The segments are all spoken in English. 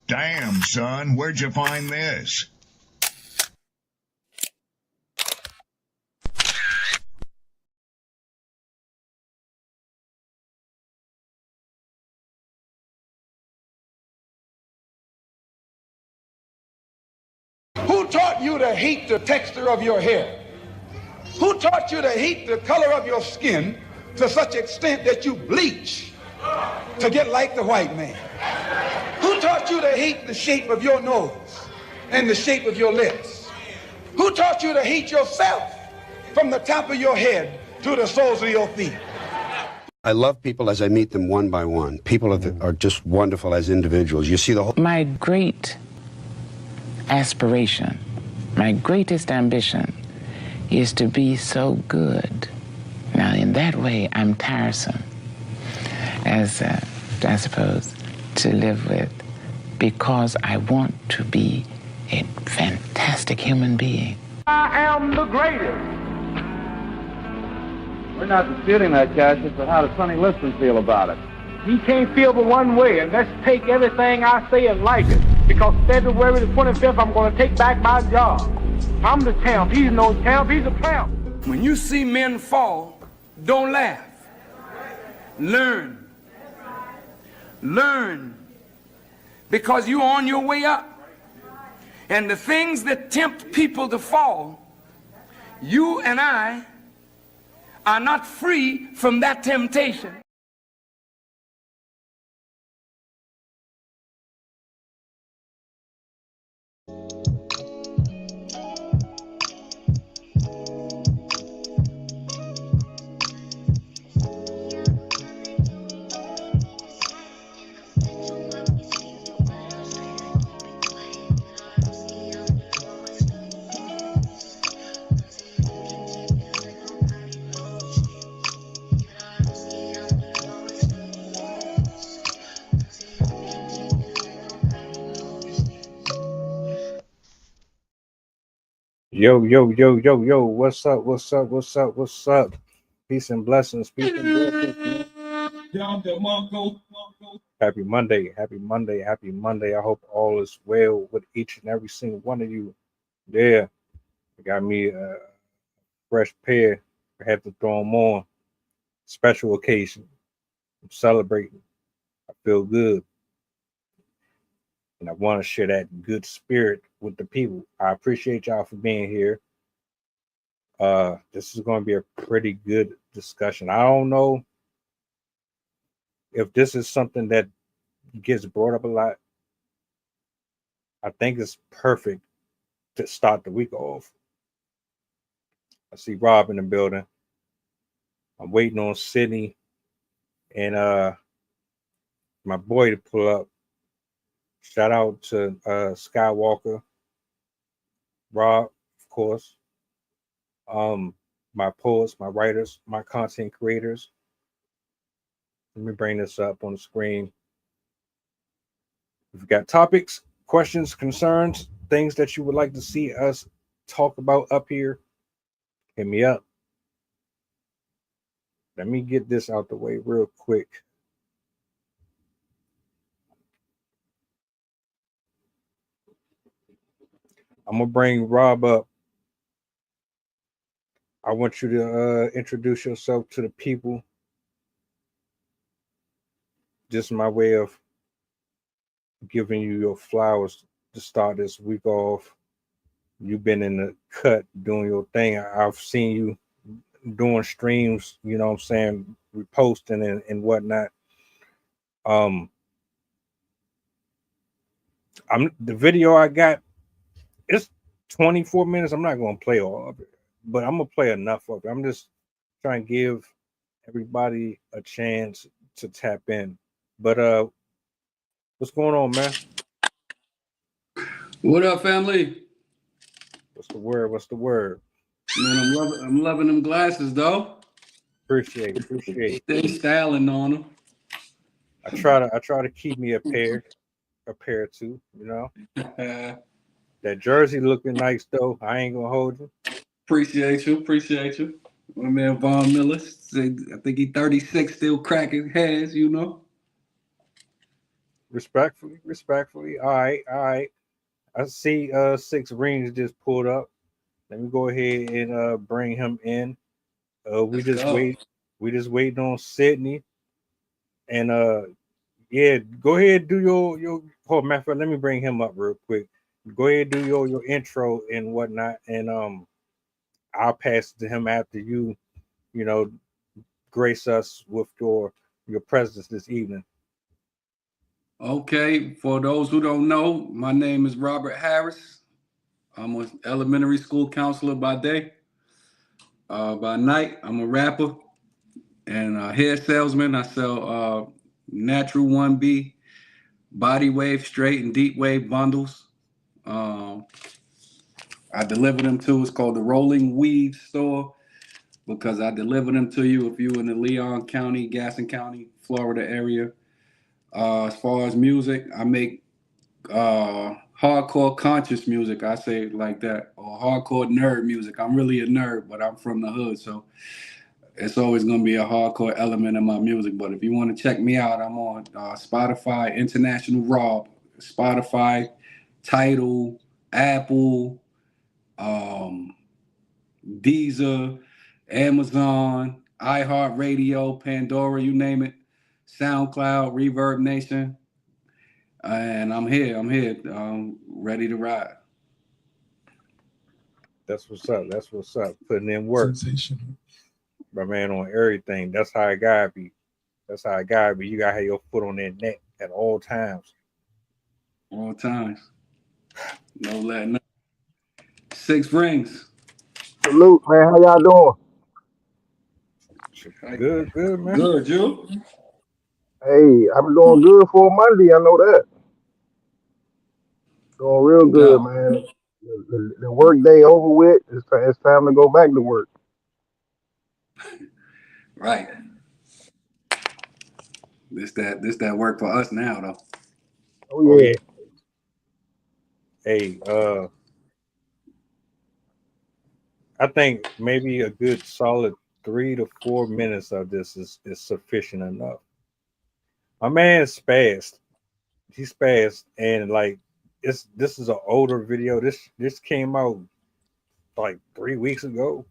Damn, son, where'd you find this? Who taught you to hate the texture of your hair? Who taught you to hate the color of your skin to such extent that you bleach to get like the white man? Who taught you to hate the shape of your nose and the shape of your lips? Who taught you to hate yourself from the top of your head to the soles of your feet? I love people as I meet them one by one. People are just wonderful as individuals. You see the whole... My great aspiration, my greatest ambition is to be so good. Now, in that way, I'm tiresome, as I suppose, to live with, because I want to be a fantastic human being. I am the greatest. We're not disputing that, Cassius, but how does Sonny Liston feel about it? He can't feel but one way, and let's take everything I say and like it. Because February the 25th, I'm going to take back my job. I'm the champ. He's no champ. He's a tramp. When you see men fall, don't laugh. Learn. Learn. Because you're on your way up. And the things that tempt people to fall, you and I are not free from that temptation. Yo, what's up? Peace and blessings, man. Happy Monday. I hope all is well with each and every single one of you. Yeah, I got me a fresh pair. I had to throw them on. Special occasion. I'm celebrating. I feel good. And I want to share that good spirit with the people. I appreciate y'all for being here. This is going to be a pretty good discussion. I don't know if this is something that gets brought up a lot. I think it's perfect to start the week off. I see Rob in the building. I'm waiting on Sydney and my boy to pull up. Shout out to Skywalker, Rob, of course. My poets, my writers, my content creators. Let me bring this up on the screen. If you've got topics, questions, concerns, things that you would like to see us talk about up here, hit me up. Let me get this out the way real quick. I'm going to bring Rob up. I want you to introduce yourself to the people. Just my way of giving you your flowers to start this week off. You've been in the cut doing your thing. I've seen you doing streams, you know what I'm saying, reposting and whatnot. The video I got, it's 24 minutes. I'm not going to play all of it, but I'm going to play enough of it. I'm just trying to give everybody a chance to tap in. But what's going on, man? What up, family? What's the word? Man, I'm loving them glasses, though. Appreciate it. Stay styling on them. I try to keep me a pair too, you know. That jersey looking nice though. I ain't gonna hold you. Appreciate you. My man Von Miller, I think he 36, still cracking heads, you know. Respectfully. All right. I see 6 rings just pulled up. Let me go ahead and bring him in. We Let's just go. waiting on Sydney. And yeah, go ahead do your matter of fact, let me bring him up real quick. Go ahead do your intro and whatnot, and I'll pass it to him after you know, grace us with your presence this evening. Okay, for those who don't know, my name is Robert Harris. I'm an elementary school counselor by day. By night, I'm a rapper and a hair salesman. I sell natural 1B, body wave, straight and deep wave bundles. Um, I deliver them to, it's called the Rolling Weed Store, because I deliver them to you if you're in the Leon County, Gaston County, Florida area. As far as music, I make hardcore conscious music, I say it like that, or hardcore nerd music. I'm really a nerd, but I'm from the hood, so it's always going to be a hardcore element in my music. But if you want to check me out, I'm on Spotify, International Rob, Spotify, Tidal, Apple, um, Deezer, Amazon, iHeartRadio, Pandora, you name it, SoundCloud, Reverb Nation. And I'm here, ready to ride. That's what's up. Putting in work. Sensational. My man on everything. That's how it gotta be. You gotta have your foot on that neck at all times. All times. No letting up. 6 rings. Salute, man. How y'all Good, man. Good, you? doing? Hey, I'm doing good for a Monday. I know that. Doing real No good, doubt. man. The work day over with. It's time to go back to work. Right. This that work for us now though. Oh Oh yeah. yeah. Hey, I think maybe a good solid 3 to 4 minutes of this is sufficient enough. My man spazzed. He spazzed, and like this is an older video. This came out like 3 weeks ago.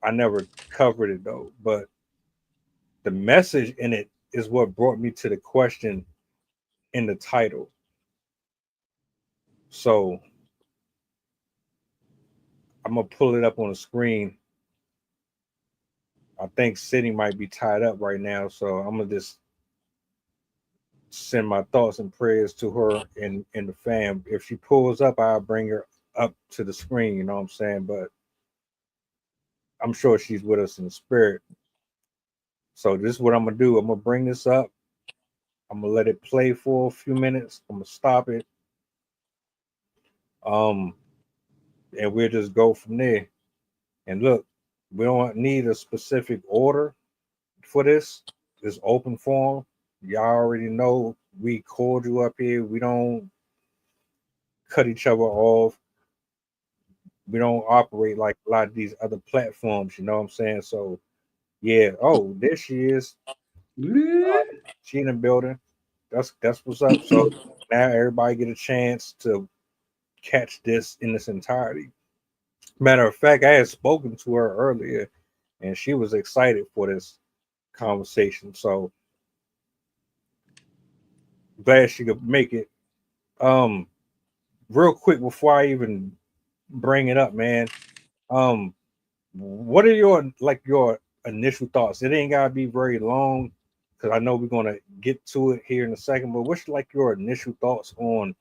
I never covered it though, but the message in it is what brought me to the question in the title. So I'm gonna pull it up on the screen. I think Sydney might be tied up right now, so I'm gonna just send my thoughts and prayers to her and the fam. If she pulls up, I'll bring her up to the screen, you know what I'm saying? But I'm sure she's with us in the spirit. So this is what I'm gonna do. I'm gonna bring this up. I'm gonna let it play for a few minutes. I'm gonna stop it. Um, and we'll just go from there. And look, we don't need a specific order for this. It's open forum. Y'all already know we called you up here. We don't cut each other off. We don't operate like a lot of these other platforms, you know what I'm saying? So yeah, oh, there she is. She in the building. That's what's up. So now everybody get a chance to catch this in its entirety. Matter of fact, I had spoken to her earlier and she was excited for this conversation. So glad she could make it. Real quick before I even bring it up, man. What are your initial thoughts? It ain't gotta be very long because I know we're gonna get to it here in a second. But what's like your initial thoughts on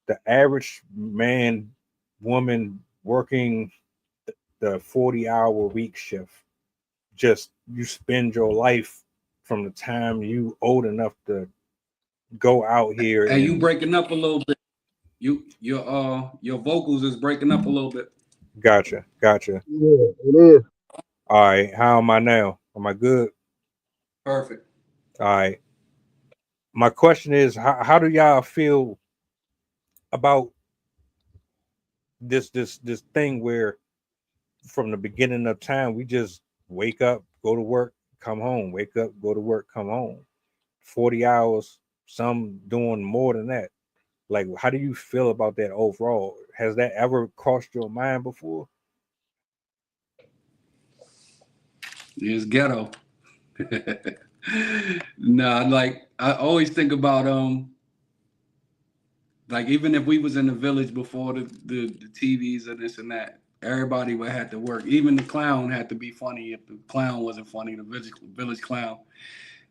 the average man, woman working the 40-hour week shift? Just you spend your life from the time you old enough to go out here Hey, you and breaking up a little bit. Your vocals is breaking up a little bit. gotcha. Yeah, it is. All right, how am I now? Am I good? Perfect. All right. My question is, how do y'all feel about this thing where from the beginning of time we just wake up, go to work, come home, wake up, go to work, come home? 40 hours, some doing more than that. Like, how do you feel about that overall? Has that ever crossed your mind before? It's ghetto. Nah, like I always think about like even if we was in the village before the TVs and this and that, everybody would have to work. Even the clown had to be funny. If the clown wasn't funny, the village clown,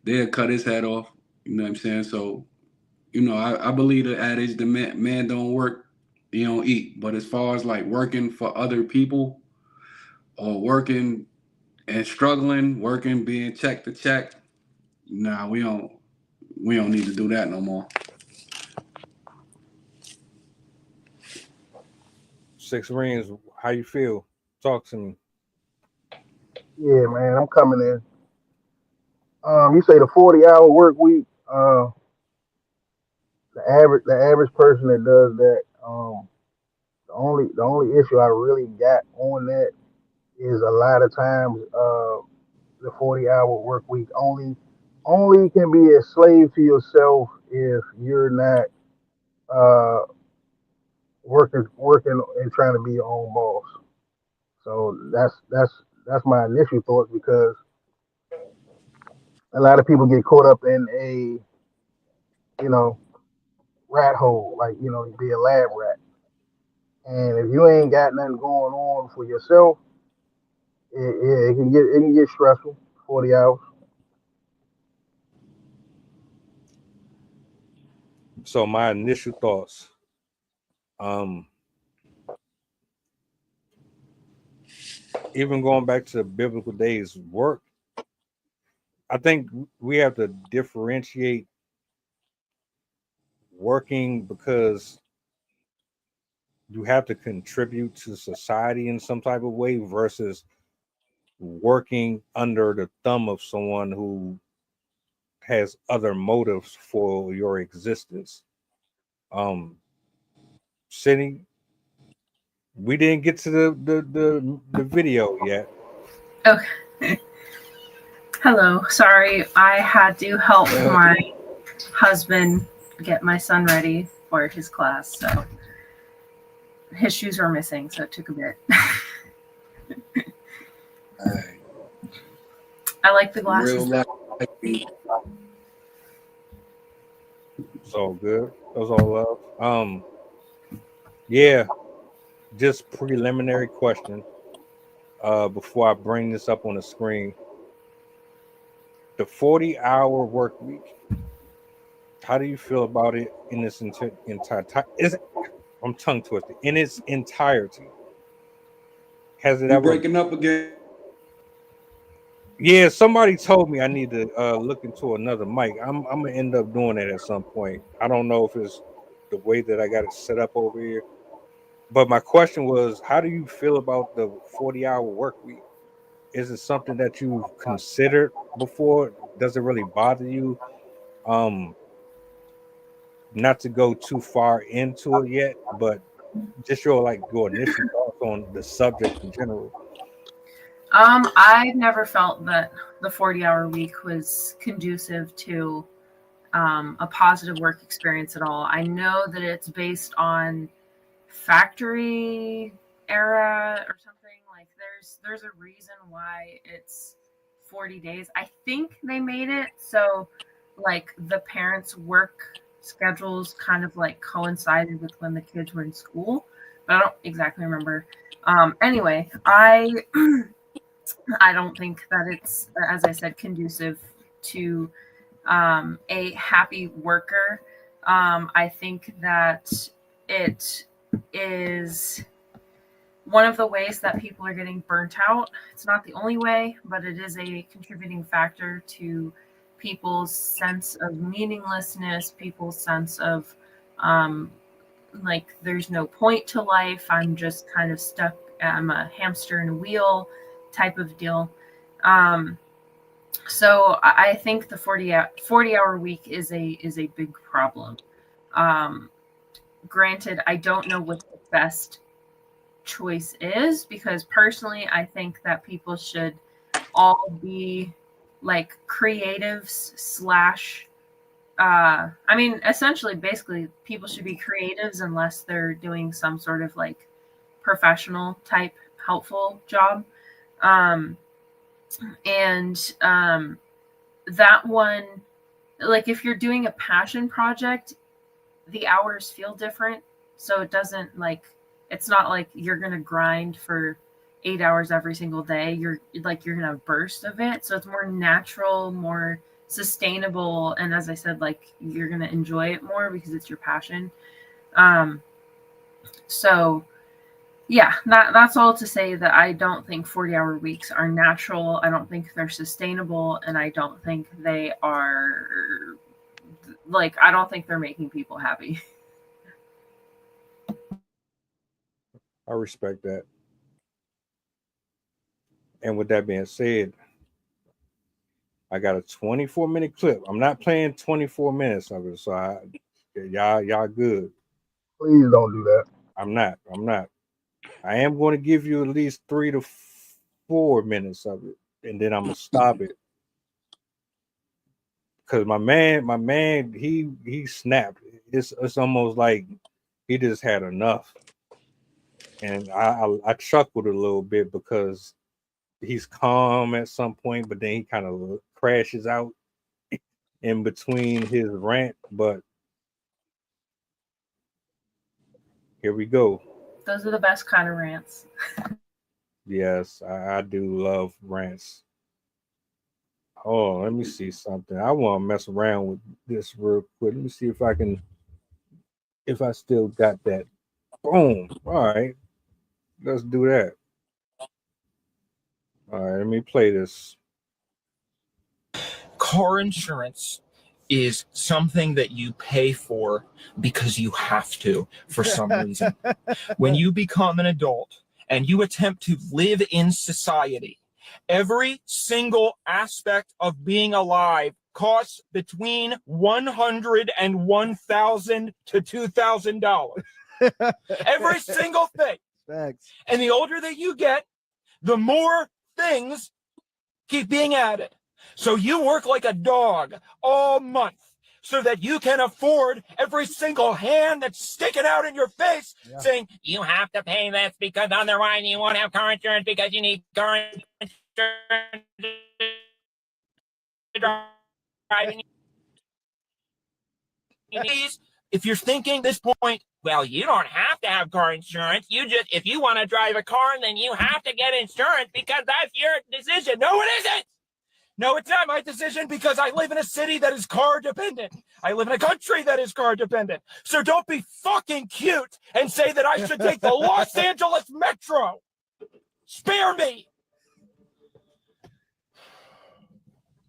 they'd cut his head off. You know what I'm saying? So, I believe the adage, the man don't work, you don't eat. But as far as like working for other people or working and struggling, working, being check to check, nah, we don't need to do that no more. Six Rings, how you feel? Talk to me. Yeah, man, I'm coming in. You say the 40-hour work week. The average person that does that. The only issue I really got on that is a lot of times the 40-hour work week only can be a slave to yourself if you're not uh, working and trying to be your own boss. So that's my initial thoughts because a lot of people get caught up in a you know rat hole, like be a lab rat, and if you ain't got nothing going on for yourself, it can get stressful. 40 hours. So my initial thoughts, even going back to the biblical days, work. I think we have to differentiate working because you have to contribute to society in some type of way versus working under the thumb of someone who has other motives for your existence. Sydney, we didn't get to the video yet. Okay. Hello. Sorry, I had to help my husband get my son ready for his class. So his shoes were missing, so it took a bit. I like the glasses. It's all good. That was all love. Yeah, just preliminary question. Before I bring this up on the screen, the 40-hour work week. How do you feel about it in its entire? I'm tongue twisted. In its entirety, has it You're ever breaking up again? Yeah, somebody told me I need to look into another mic. I'm gonna end up doing that at some point. I don't know if it's the way that I got it set up over here. But my question was, how do you feel about the 40-hour work week? Is it something that you've considered before? Does it really bother you? Not to go too far into it yet, but just your initial thoughts on the subject in general. I never felt that the 40-hour week was conducive to a positive work experience at all. I know that it's based on factory era or something. Like there's a reason why it's 40 days. I think they made it so like the parents' work schedules kind of like coincided with when the kids were in school, but I don't exactly remember. Anyway, I don't think that it's, as I said, conducive to a happy worker. I think that it is one of the ways that people are getting burnt out. It's not the only way, but it is a contributing factor to people's sense of meaninglessness, people's sense of like there's no point to life. I'm just kind of stuck. I'm a hamster in a wheel type of deal. So I think the 40-hour week is a big problem. Granted, I don't know what the best choice is because personally, I think that people should all be like creatives I mean, essentially, basically, people should be creatives unless they're doing some sort of like professional type helpful job. And that one, like if you're doing a passion project, the hours feel different. So it doesn't like, it's not like you're going to grind for 8 hours every single day. You're going to have bursts of it. So it's more natural, more sustainable. And as I said, like you're going to enjoy it more because it's your passion. So yeah, that's all to say that I don't think 40-hour weeks are natural. I don't think they're sustainable. And I don't think they are like, I don't think they're making people happy. I respect that. And with that being said, I got a 24-minute clip. I'm not playing 24 minutes of it, so y'all good. Please don't do that. I'm not. I am going to give you at least 3 to 4 minutes of it, and then I'm gonna stop it. Cause my man, he snapped. It's almost like he just had enough. And I chuckled a little bit because he's calm at some point, but then he kind of crashes out in between his rant. But here we go. Those are the best kind of rants. Yes, I do love rants. Oh, let me see something. I want to mess around with this real quick. Let me see if I still got that. Boom. All right. Let's do that. All right, let me play this. Car insurance is something that you pay for because you have to for some reason. When you become an adult and you attempt to live in society, every single aspect of being alive costs between $100 and $1,000 to $2,000. Every single thing. Thanks. And the older that you get, the more things keep being added. So you work like a dog all month so that you can afford every single hand that's sticking out in your face saying, you have to pay this because otherwise you won't have car insurance because you need car insurance to drive. If you're thinking at this point, well, you don't have to have car insurance. If you want to drive a car, then you have to get insurance because that's your decision. No, it isn't. No, it's not my decision because I live in a city that is car dependent. I live in a country that is car dependent. So don't be fucking cute and say that I should take the Los Angeles Metro. Spare me.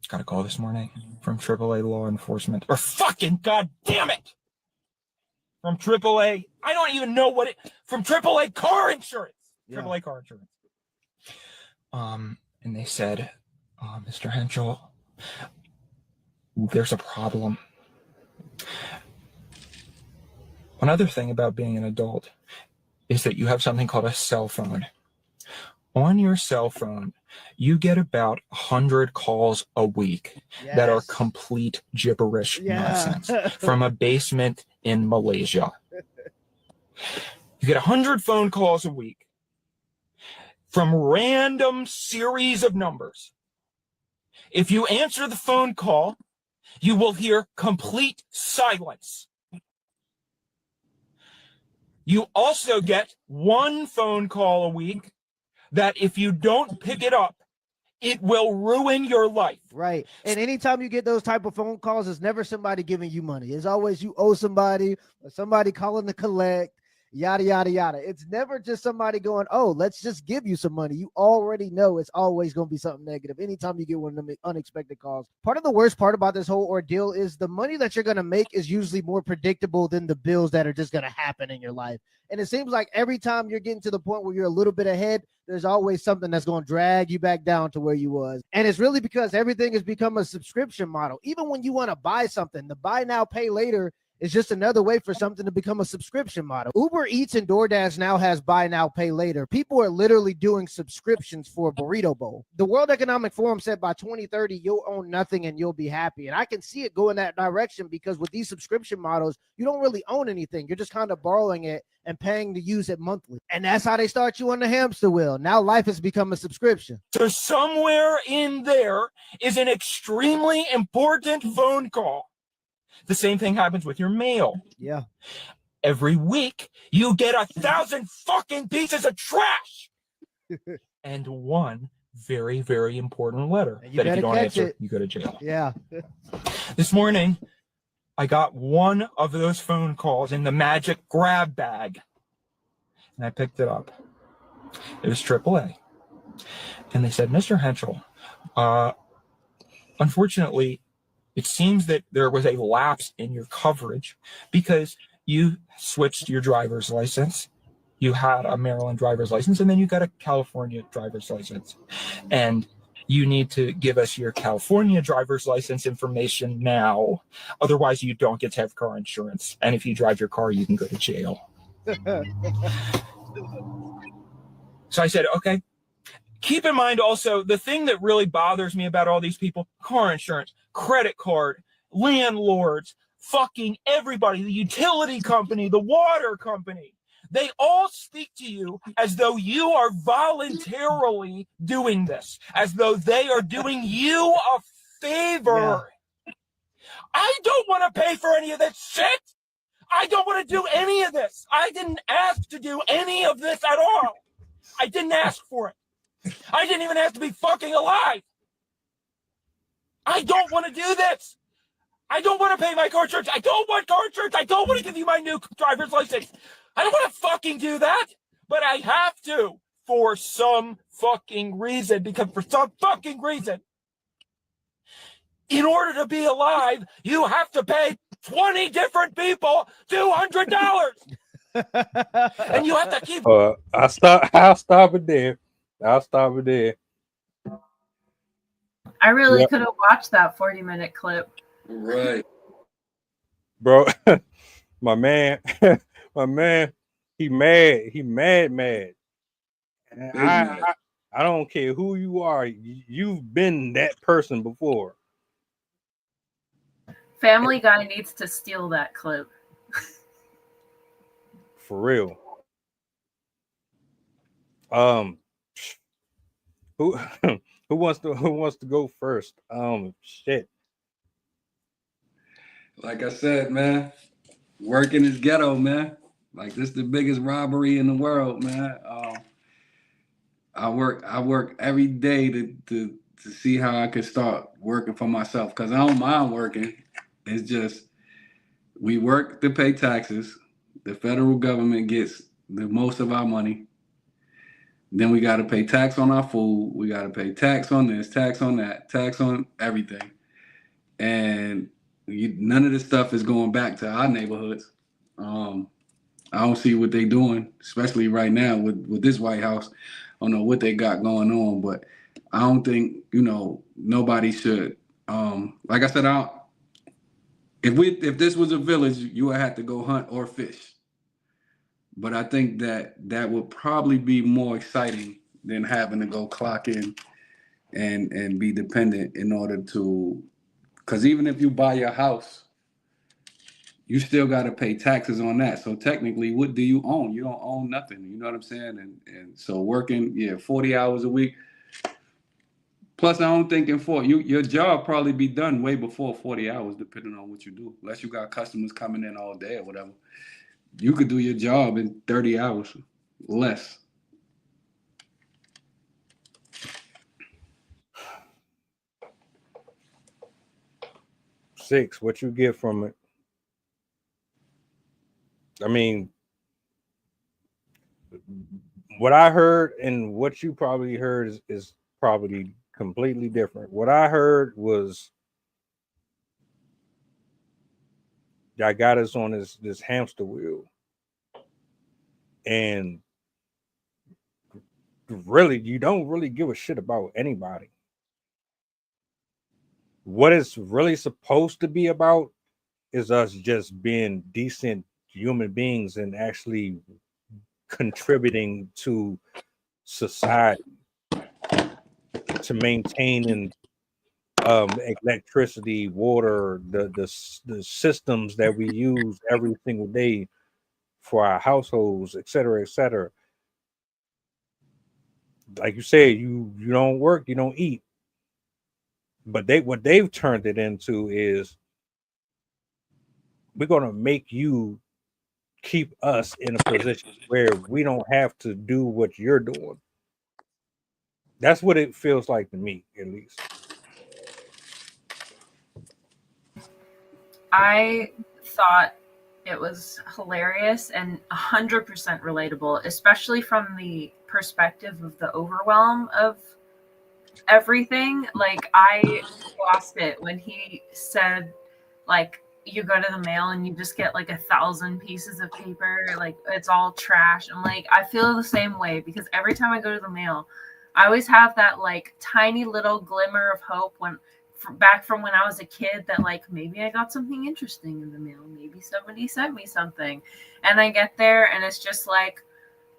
Got a call this morning from AAA law enforcement. Or fucking goddamn it. From AAA. I don't even know what it. From AAA car insurance. AAA car insurance. And they said, Mr. Henschel, there's a problem. One other thing about being an adult is that you have something called a cell phone. On your cell phone, you get about 100 calls a week that are complete gibberish nonsense from a basement in Malaysia. You get 100 phone calls a week from random series of numbers. If you answer the phone call, you will hear complete silence. You also get one phone call a week that if you don't pick it up, it will ruin your life. Right. And anytime you get those type of phone calls, it's never somebody giving you money. It's always you owe somebody or somebody calling to collect, yada, yada, yada. It's never just somebody going, oh, let's just give you some money. You already know it's always going to be something negative anytime you get one of them unexpected calls. Part of the worst part about this whole ordeal is the money that you're going to make is usually more predictable than the bills that are just going to happen in your life. And it seems like every time you're getting to the point where you're a little bit ahead, there's always something that's going to drag you back down to where you was. And it's really because everything has become a subscription model. Even when you want to buy something, the buy now, pay later It's just another way for something to become a subscription model. Uber Eats and DoorDash now has buy now, pay later. People are literally doing subscriptions for a burrito bowl. The World Economic Forum said by 2030, you'll own nothing and you'll be happy. And I can see it go in that direction because with these subscription models, you don't really own anything. You're just kind of borrowing it and paying to use it monthly. And that's how they start you on the hamster wheel. Now life has become a subscription. So somewhere in there is an extremely important phone call. The same thing happens with your mail. Yeah. Every week, you get 1,000 fucking pieces of trash and one very, very important letter that if you don't answer, you go to jail. Yeah. This morning, I got one of those phone calls in the magic grab bag, and I picked it up. It was AAA. And they said, Mr. Henschel, unfortunately, it seems that there was a lapse in your coverage because you switched your driver's license. You had a Maryland driver's license, and then you got a California driver's license. And you need to give us your California driver's license information now. Otherwise, you don't get to have car insurance. And if you drive your car, you can go to jail. So I said, okay. Keep in mind also, the thing that really bothers me about all these people, car insurance, credit card, landlords, fucking everybody, the utility company, the water company, they all speak to you as though you are voluntarily doing this, as though they are doing you a favor. Yeah. I don't want to pay for any of this shit. I don't want to do any of this. I didn't ask to do any of this at all. I didn't ask for it. I didn't even have to be fucking alive. I don't want to do this. I don't want to pay my car insurance. I don't want car insurance. I don't want to give you my new driver's license. I don't want to fucking do that, but I have to for some fucking reason, because for some fucking reason, in order to be alive, you have to pay 20 different people $200. And you have to keep... I'll stop it there. I really could have watched that 40-minute clip. Right. Bro, my man, he mad. And I don't care who you are. You've been that person before. Family Guy needs to steal that clip. For real. Who wants to go first? Shit. Like I said, man, working is ghetto, man. Like, this is the biggest robbery in the world, man. I work every day to see how I could start working for myself, because I don't mind working. It's just, we work to pay taxes. The federal government gets the most of our money. Then we got to pay tax on our food. We got to pay tax on this, tax on that, tax on everything. And none of this stuff is going back to our neighborhoods. I don't see what they're doing, especially right now with this White House. I don't know what they got going on, but I don't think, nobody should. Like I said, if this was a village, you would have to go hunt or fish. But I think that would probably be more exciting than having to go clock in and be dependent in order to, because even if you buy your house, you still got to pay taxes on that. So technically, what do you own? You don't own nothing. You know what I'm saying? And so working, 40 hours a week. Plus, I don't think your job probably be done way before 40 hours, depending on what you do. Unless you got customers coming in all day or whatever. You could do your job in 30 hours, less. Six, what you get from it? I mean, what I heard and what you probably heard is probably completely different. What I heard was, y'all got us on this hamster wheel, and really, you don't really give a shit about anybody. What it's really supposed to be about is us just being decent human beings and actually contributing to society, to maintaining electricity, water, the systems that we use every single day for our households, et cetera, et cetera. Like you said, you don't work, you don't eat. But what they've turned it into is we're gonna make you keep us in a position where we don't have to do what you're doing. That's what it feels like to me, at least. I thought it was hilarious and 100% relatable, especially from the perspective of the overwhelm of everything. Like, I lost it when he said, like, you go to the mail and you just get like 1,000 pieces of paper, like it's all trash. I'm like, I feel the same way because every time I go to the mail, I always have that like tiny little glimmer of hope back from when I was a kid that like maybe I got something interesting in the mail, maybe somebody sent me something, and I get there and it's just like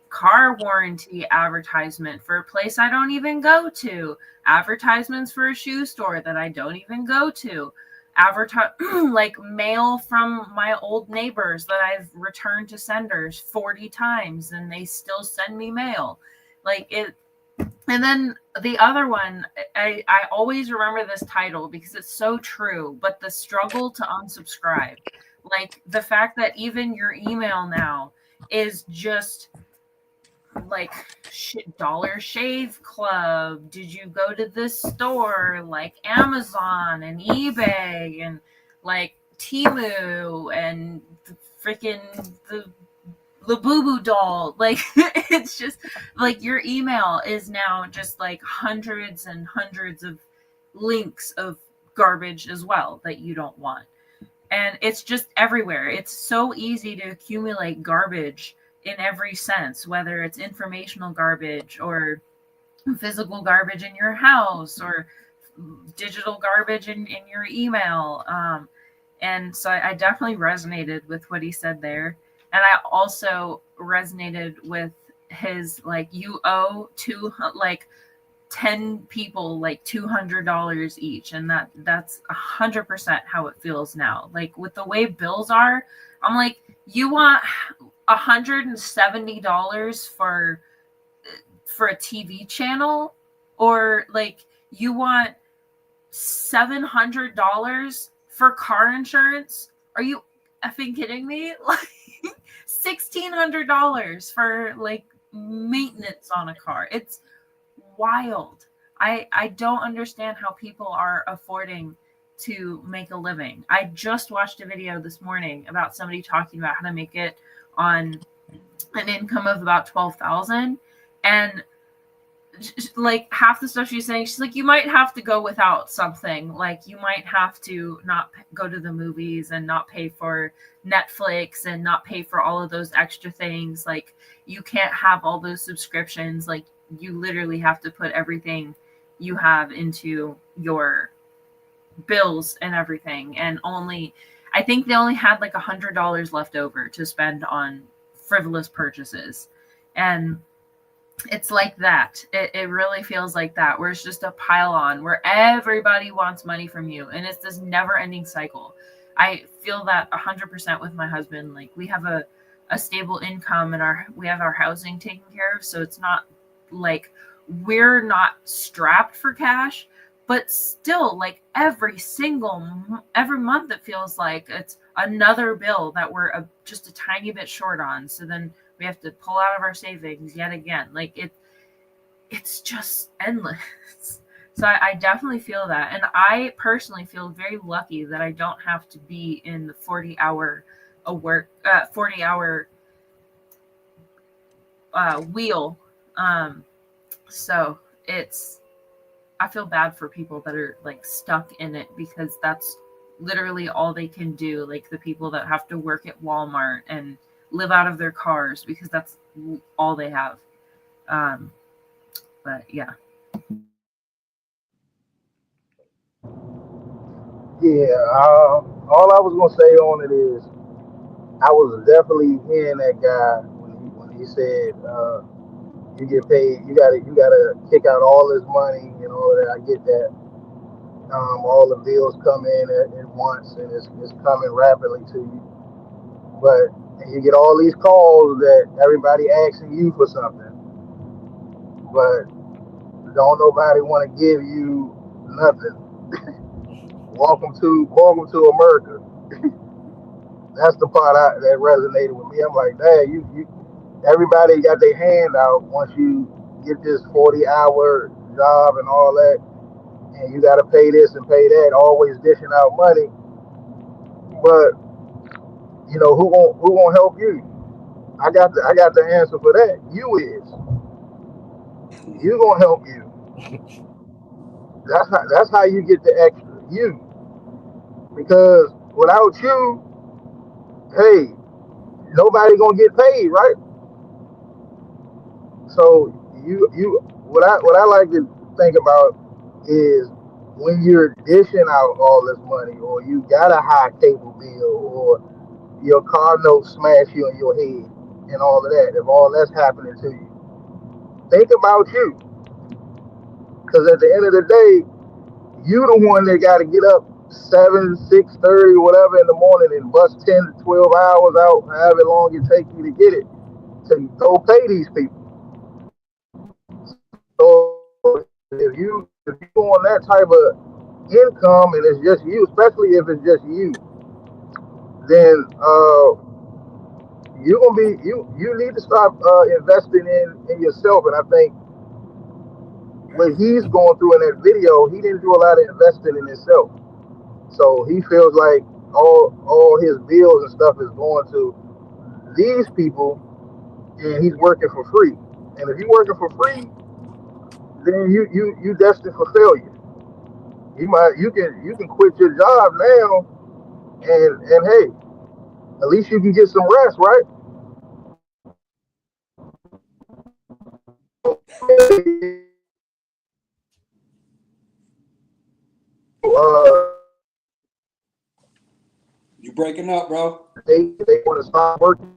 car warranty advertisement for a place I don't even go to, advertisements for a shoe store that I don't even go to, like mail from my old neighbors that I've returned to senders 40 times and they still send me mail. Like it. And then the other one, I always remember this title because it's so true, but the struggle to unsubscribe. Like the fact that even your email now is just like Dollar Shave Club. Did you go to this store? Like Amazon and eBay and like Temu and the freaking the Boo Boo doll. Like it's just like your email is now just like hundreds and hundreds of links of garbage as well that you don't want. And it's just everywhere. It's so easy to accumulate garbage in every sense, whether it's informational garbage or physical garbage in your house or digital garbage in your email. And so I definitely resonated with what he said there. And I also resonated with his, like, you owe like 10 people like $200 each. And that's 100% how it feels now. Like with the way bills are, I'm like, you want $170 for a TV channel, or like you want $700 for car insurance? Are you effing kidding me? Like $1,600 for like maintenance on a car. It's wild. I don't understand how people are affording to make a living. I just watched a video this morning about somebody talking about how to make it on an income of about 12,000, and like half the stuff she's saying, she's like, you might have to go without something. Like you might have to not go to the movies and not pay for Netflix and not pay for all of those extra things. Like you can't have all those subscriptions. Like you literally have to put everything you have into your bills and everything. And I think they only had like $100 left over to spend on frivolous purchases. And it's like that. It really feels like that, where it's just a pile on, where everybody wants money from you. And it's this never ending cycle. I feel that 100% with my husband. Like we have a stable income and we have our housing taken care of. So it's not like we're not strapped for cash, but still like every month it feels like it's another bill that we're just a tiny bit short on. So then we have to pull out of our savings yet again. Like it's just endless. So I definitely feel that. And I personally feel very lucky that I don't have to be in the 40-hour wheel. So I feel bad for people that are like stuck in it, because that's literally all they can do. Like the people that have to work at Walmart and live out of their cars because that's all they have. But yeah. Yeah, all I was gonna say on it is I was definitely hearing that guy when he said you get paid, you gotta kick out all this money and all that. I get that. All the bills come in at once and it's coming rapidly to you. But you get all these calls that everybody asking you for something, but don't nobody want to give you nothing. Welcome to America. That's the part that resonated with me. I'm like, dang, you everybody got their hand out once you get this 40-hour job and all that, and you got to pay this and pay that, always dishing out money. But who gonna help you? I got the answer for that. You gonna help you. That's how you get the extra you. Because without you, hey, nobody gonna get paid, right? So you what I like to think about is when you're dishing out all this money, or you got a high cable bill, or your car note smash you on your head, and all of that. If all that's happening to you, think about you, because at the end of the day, you the one that got to get up 6:30, whatever in the morning, and bust 10 to 12 hours out, however long it take you to get it, to go pay these people. So if you on that type of income and it's just you, especially if it's just you, then you're gonna be you need to start investing in yourself. And I think what he's going through in that video, he didn't do a lot of investing in himself. So he feels like all his bills and stuff is going to these people, and he's working for free. And if you're working for free, then you destined for failure. You can quit your job now, and hey, at least you can get some rest, right? You breaking up, bro? They want to stop working.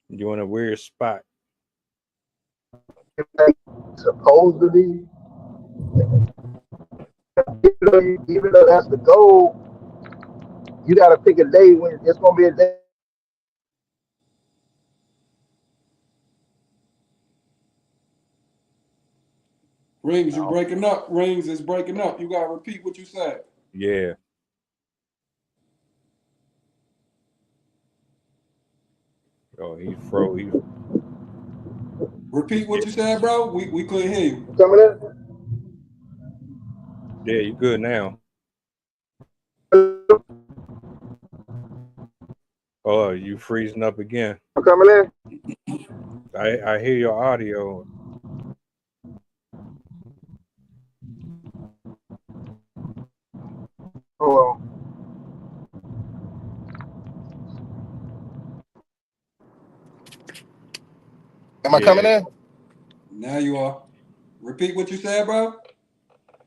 You're in a weird spot. Supposed to be, even though that's the goal, you got to pick a day when it's gonna be a day. Rings, you breaking up. Rings is breaking up. You gotta repeat what you said. Yeah. Oh, he froze. Repeat what you said, bro. We couldn't hear you. Coming in. Yeah, you good now. Oh, you freezing up again. Coming in. I hear your audio. Hold on. Am I coming in? Now you are. Repeat what you said, bro.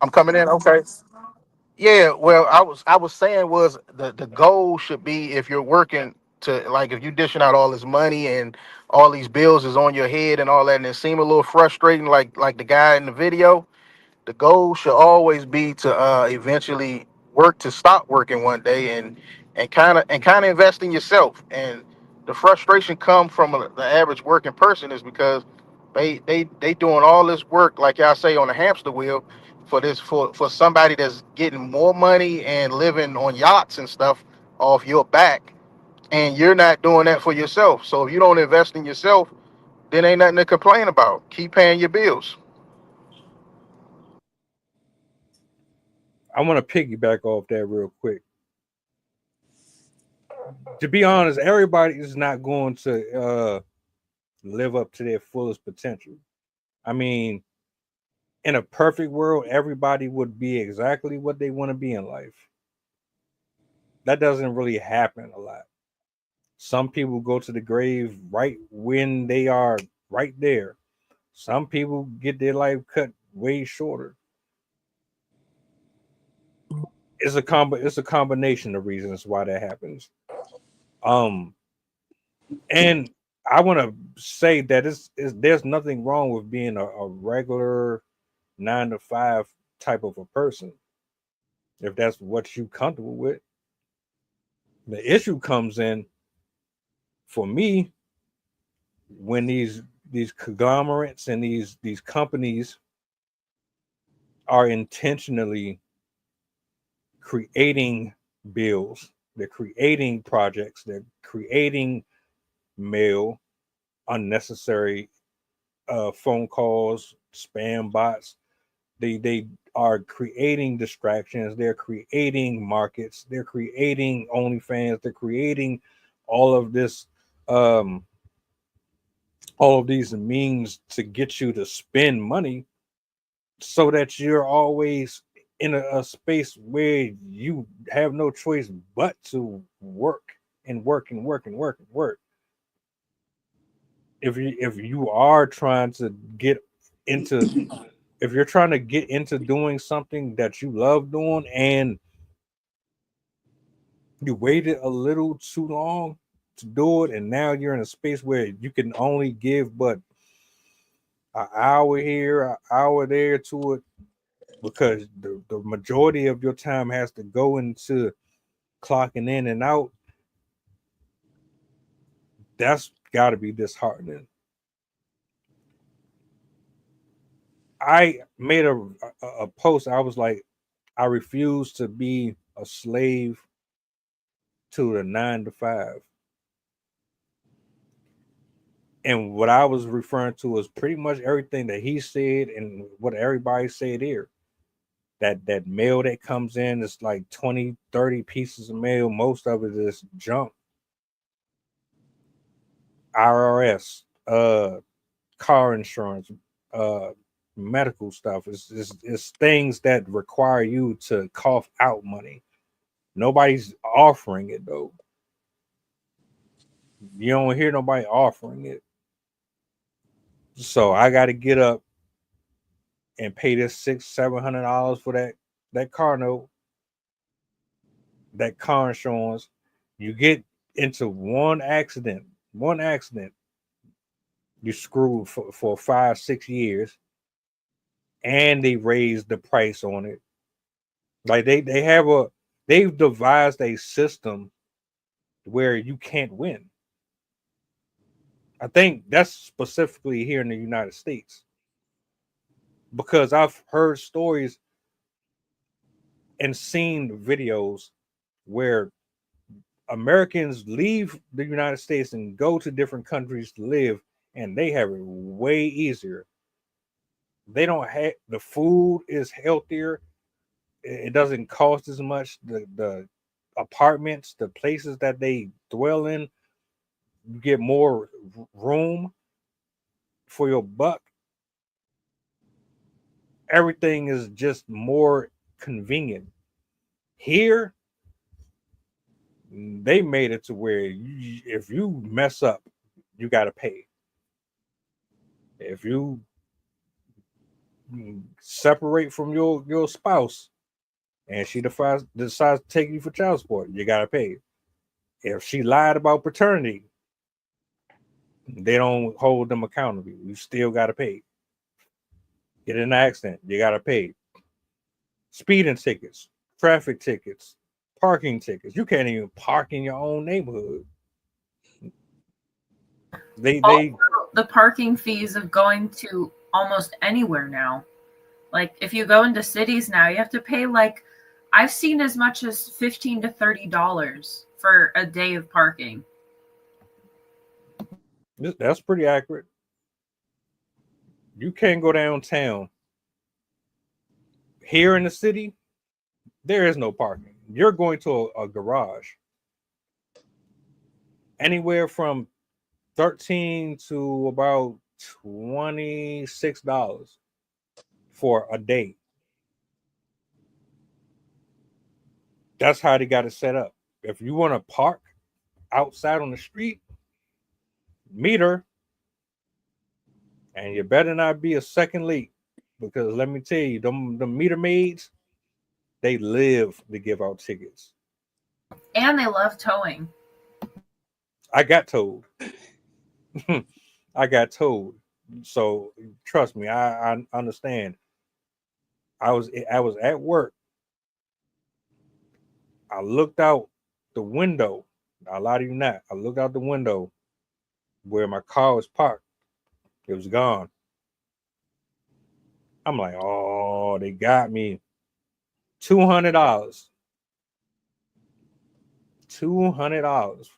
I'm coming in. Okay. Yeah. Well, I was saying was the goal should be, if you're working to, like, if you dishing out all this money and all these bills is on your head and all that, and it seem a little frustrating, like the guy in the video. The goal should always be to eventually work to stop working one day, and kind of invest in yourself. And the frustration come from the average working person is because they doing all this work, like y'all say, on the hamster wheel, for somebody that's getting more money and living on yachts and stuff off your back, and you're not doing that for yourself. So if you don't invest in yourself, then ain't nothing to complain about. Keep paying your bills. I want to piggyback off that real quick. To be honest, everybody is not going to live up to their fullest potential. I mean, in a perfect world, everybody would be exactly what they want to be in life. That doesn't really happen a lot. Some people go to the grave right when they are right there. Some people get their life cut way shorter. It's a combination of reasons why that happens. And I want to say that there's nothing wrong with being a regular 9 to 5 type of a person if that's what you comfortable with. The issue comes in for me when these conglomerates and these companies are intentionally creating bills, they're creating projects, they're creating mail, unnecessary phone calls, spam bots. They are creating distractions. They're creating markets. They're creating OnlyFans. They're creating all of this, all of these means to get you to spend money, so that you're always in a space where you have no choice but to work and work and work and work and work. If you are trying to get into if you're trying to get into doing something that you love doing and you waited a little too long to do it, and now you're in a space where you can only give but an hour here, an hour there to it, because the majority of your time has to go into clocking in and out, that's got to be disheartening. I made a post. I was like, I refuse to be a slave to the 9 to 5. And what I was referring to was pretty much everything that he said and what everybody said here. That mail that comes in is like 20, 30 pieces of mail. Most of it is junk. IRS, car insurance, medical stuff. It's things that require you to cough out money. Nobody's offering it though. You don't hear nobody offering it. So I got to get up and pay this $600-700 for that car note, that car insurance. You get into one accident, you screwed for 5-6 years, and they raised the price on it. Like they've devised a system where you can't win. I think that's specifically here in the United States, because I've heard stories and seen videos where Americans leave the United States and go to different countries to live, and they have it way easier. They don't have the food is healthier. It doesn't cost as much. The apartments, the places that they dwell in, you get more room for your buck. Everything is just more convenient. Here, they made it to where if you mess up, you got to pay. If you separate from your spouse and she decides to take you for child support, you got to pay. If she lied about paternity, they don't hold them accountable. You still got to pay. Get in an accident, you got to pay. Speeding tickets, traffic tickets, parking tickets. You can't even park in your own neighborhood. Also, the parking fees of going to almost anywhere now. Like if you go into cities now, you have to pay like I've seen as much as $15 to $30 for a day of parking. That's pretty accurate. You can't go downtown. Here in the city, there is no parking. You're going to a garage. Anywhere from $13 to about $26 for a day. That's how they got it set up. If you want to park outside on the street, meet her, and you better not be a second late, because let me tell you, the meter maids, they live to give out tickets. And they love towing. I got told. I got told. So trust me, I understand. I was at work. I looked out the window. I lie to you not. I looked out the window where my car was parked. It was gone. I'm like, oh, they got me. $200. $200.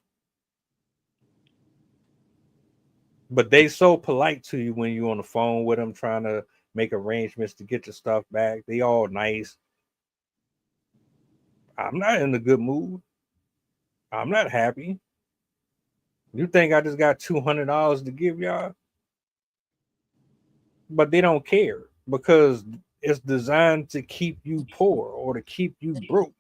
But they so polite to you when you're on the phone with them trying to make arrangements to get your stuff back. They all nice. I'm not in a good mood. I'm not happy. You think I just got $200 to give y'all? But they don't care because it's designed to keep you poor or to keep you broke.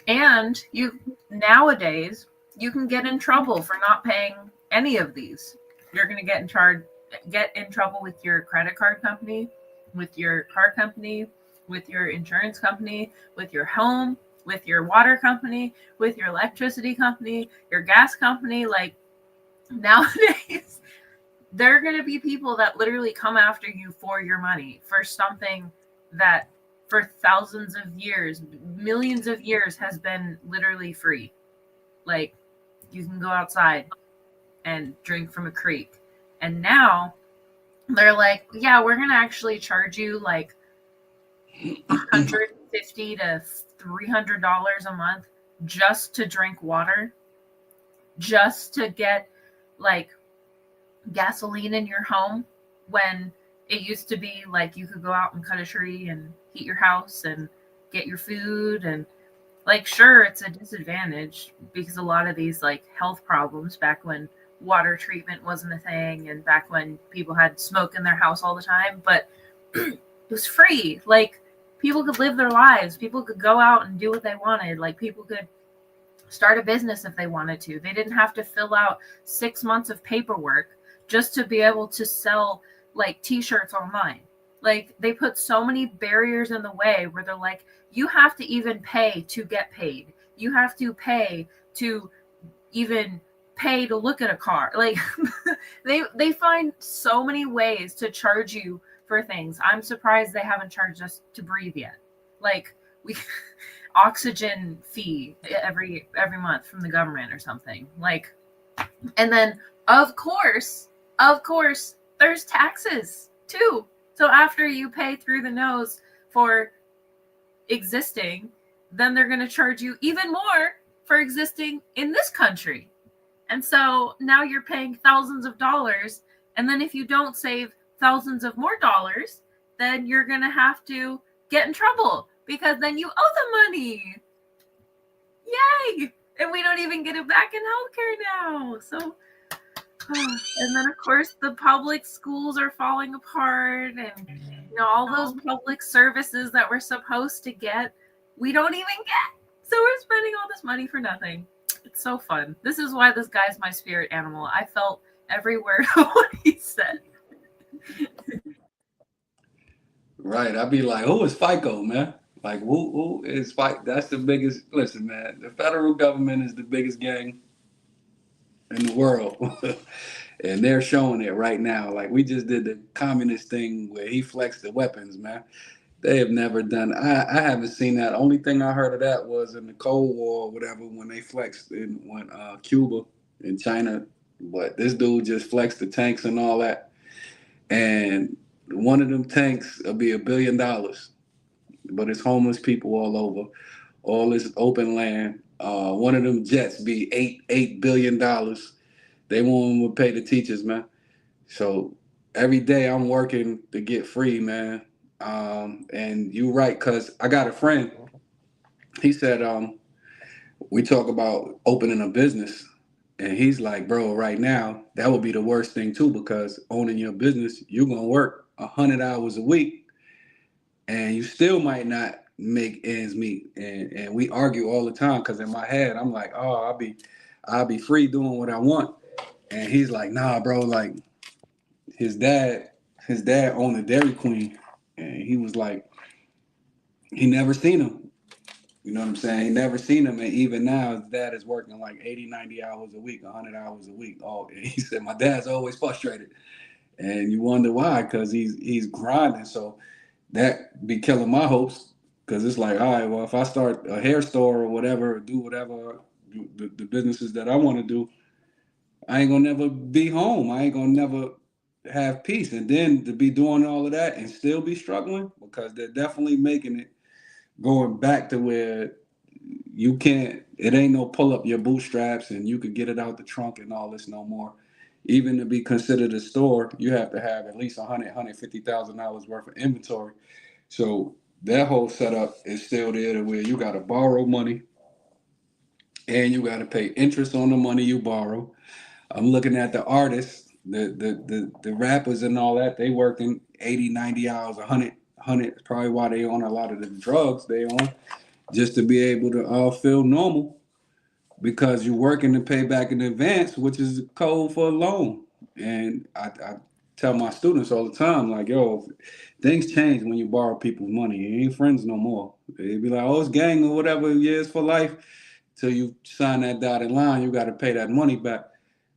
And you nowadays you can get in trouble for not paying any of these. You're going to get in trouble with your credit card company, with your car company, with your insurance company, with your home, with your water company, with your electricity company, your gas company. Like nowadays, there are going to be people that literally come after you for your money for something that for thousands of years, millions of years has been literally free. Like you can go outside and drink from a creek. And now they're like, yeah, we're going to actually charge you like $150 to $300 a month just to drink water, just to get like gasoline in your home, when it used to be like you could go out and cut a tree and heat your house and get your food. And like, sure, it's a disadvantage because a lot of these like health problems back when water treatment wasn't a thing and back when people had smoke in their house all the time, but it was free. Like people could live their lives. People could go out and do what they wanted. Like people could start a business if they wanted to. They didn't have to fill out 6 months of paperwork just to be able to sell like t-shirts online. Like they put so many barriers in the way where they're like, you have to even pay to get paid. You have to pay to even pay to look at a car. Like they find so many ways to charge you for things. I'm surprised they haven't charged us to breathe yet. Like we oxygen fee every month from the government or something. Like, and then of course there's taxes too. So after you pay through the nose for existing, then they're going to charge you even more for existing in this country. And so now you're paying thousands of dollars. And then if you don't save thousands of more dollars, then you're going to have to get in trouble because then you owe the money. Yay! And we don't even get it back in healthcare now. So, and then of course the public schools are falling apart, and all those public services that we're supposed to get, we don't even get. So we're spending all this money for nothing. It's so fun. This is why this guy's my spirit animal. I felt every word of what he said. Right. I'd be like, who is FICO, man? Like, who is FICO? That's the biggest. Listen, man, the federal government is the biggest gang in the world. And they're showing it right now. Like, we just did the communist thing where he flexed the weapons, man. They have never done. I haven't seen that. Only thing I heard of that was in the Cold War or whatever, when they flexed when Cuba and China. But this dude just flexed the tanks and all that. And one of them tanks will be $1 billion. But it's homeless people all over, all this open land. One of them jets be $8 billion. They won't even pay the teachers, man. So every day I'm working to get free, man. And you're right, because I got a friend. He said, we talk about opening a business. And he's like, bro, right now, that would be the worst thing too, because owning your business, you're going to work 100 hours a week and you still might not make ends meet. And we argue all the time, because in my head, I'm like, oh, I'll be free doing what I want. And he's like, nah, bro, like his dad owned a Dairy Queen, and he was like, he never seen him. You know what I'm saying? He never seen him, and even now his dad is working like 80, 90 hours a week, 100 hours a week. Oh, and he said, my dad's always frustrated. And you wonder why, because he's grinding. So that be killing my hopes, because it's like, all right, well, if I start a hair store or whatever, do whatever, the businesses that I want to do, I ain't gonna never be home. I ain't gonna never have peace. And then to be doing all of that and still be struggling, because they're definitely making it going back to where you can't, it ain't no pull up your bootstraps and you could get it out the trunk and all this no more. Even to be considered a store, you have to have at least $150,000 worth of inventory. So that whole setup is still there to where you got to borrow money and you got to pay interest on the money you borrow. I'm looking at the artists, the rappers and all that, they working 80, 90 hours, 100, probably why they on a lot of the drugs they on, just to be able to feel normal, because you're working to pay back in advance, which is the code for a loan. And I tell my students all the time, like, yo, things change when you borrow people's money. You ain't friends no more. They be like, oh, it's gang or whatever, years for life. Till you sign that dotted line, you got to pay that money back.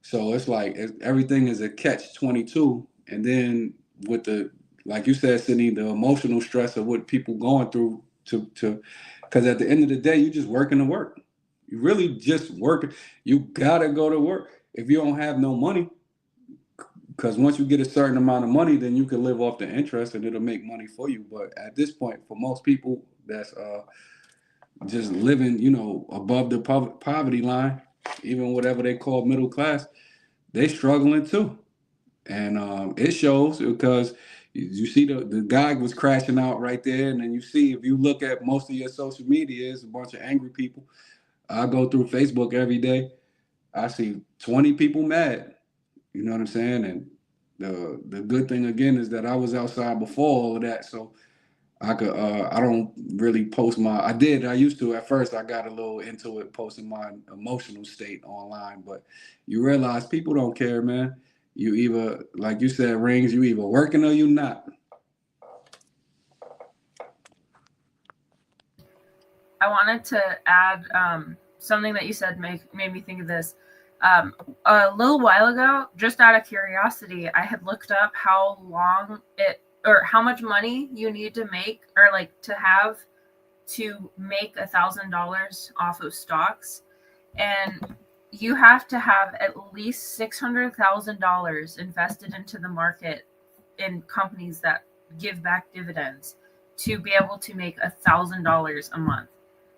So it's like everything is a catch-22. And then with the, like you said, Sydney, the emotional stress of what people going through to because at the end of the day, you just working to work. You really just working. You gotta go to work. If you don't have no money, because once you get a certain amount of money, then you can live off the interest and it'll make money for you. But at this point, for most people, that's just living, above the poverty line, even whatever they call middle class, they struggling too. And it shows, because you see the guy was crashing out right there. And then you see, if you look at most of your social media, it's a bunch of angry people. I go through Facebook every day. I see 20 people mad. You know what I'm saying? And the good thing again is that I was outside before all of that, so I could I don't really post I used to at first. I got a little into it, posting my emotional state online, but you realize people don't care, man. You either, like you said, Rings, you either working or you not. I wanted to add something that you said made me think of this. A little while ago, just out of curiosity, I had looked up how long or how much money you need to make, or like to have, to make $1,000 off of stocks. And you have to have at least $600,000 invested into the market in companies that give back dividends to be able to make $1,000 a month.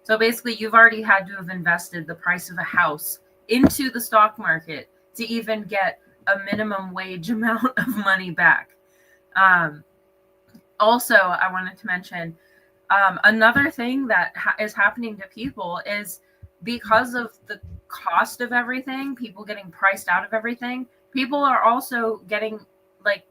So basically, you've already had to have invested the price of a house into the stock market to even get a minimum wage amount of money back. Also, I wanted to mention another thing that is happening to people is, because of the cost of everything, people getting priced out of everything, people are also getting, like,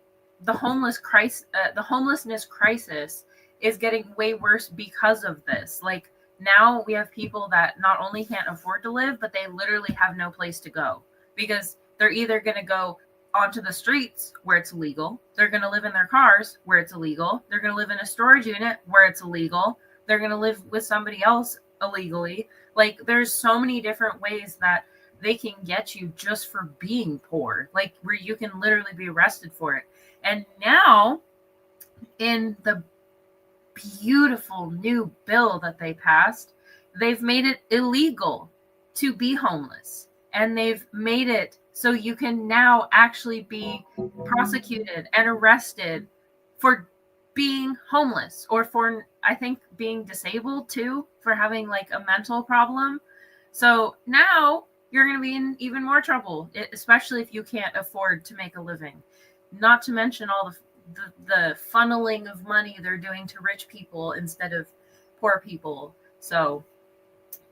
the homelessness crisis is getting way worse because of this. Like, now we have people that not only can't afford to live, but they literally have no place to go, because they're either going to go onto the streets where it's illegal, they're going to live in their cars where it's illegal, they're going to live in a storage unit where it's illegal, they're going to live with somebody else illegally. Like, there's so many different ways that they can get you just for being poor, like where you can literally be arrested for it. And now, in the beautiful new bill that they passed, they've made it illegal to be homeless, and they've made it so you can now actually be prosecuted and arrested for being homeless, or for, I think, being disabled too, for having like a mental problem. So now you're going to be in even more trouble, especially if you can't afford to make a living. Not to mention all the funneling of money they're doing to rich people instead of poor people. So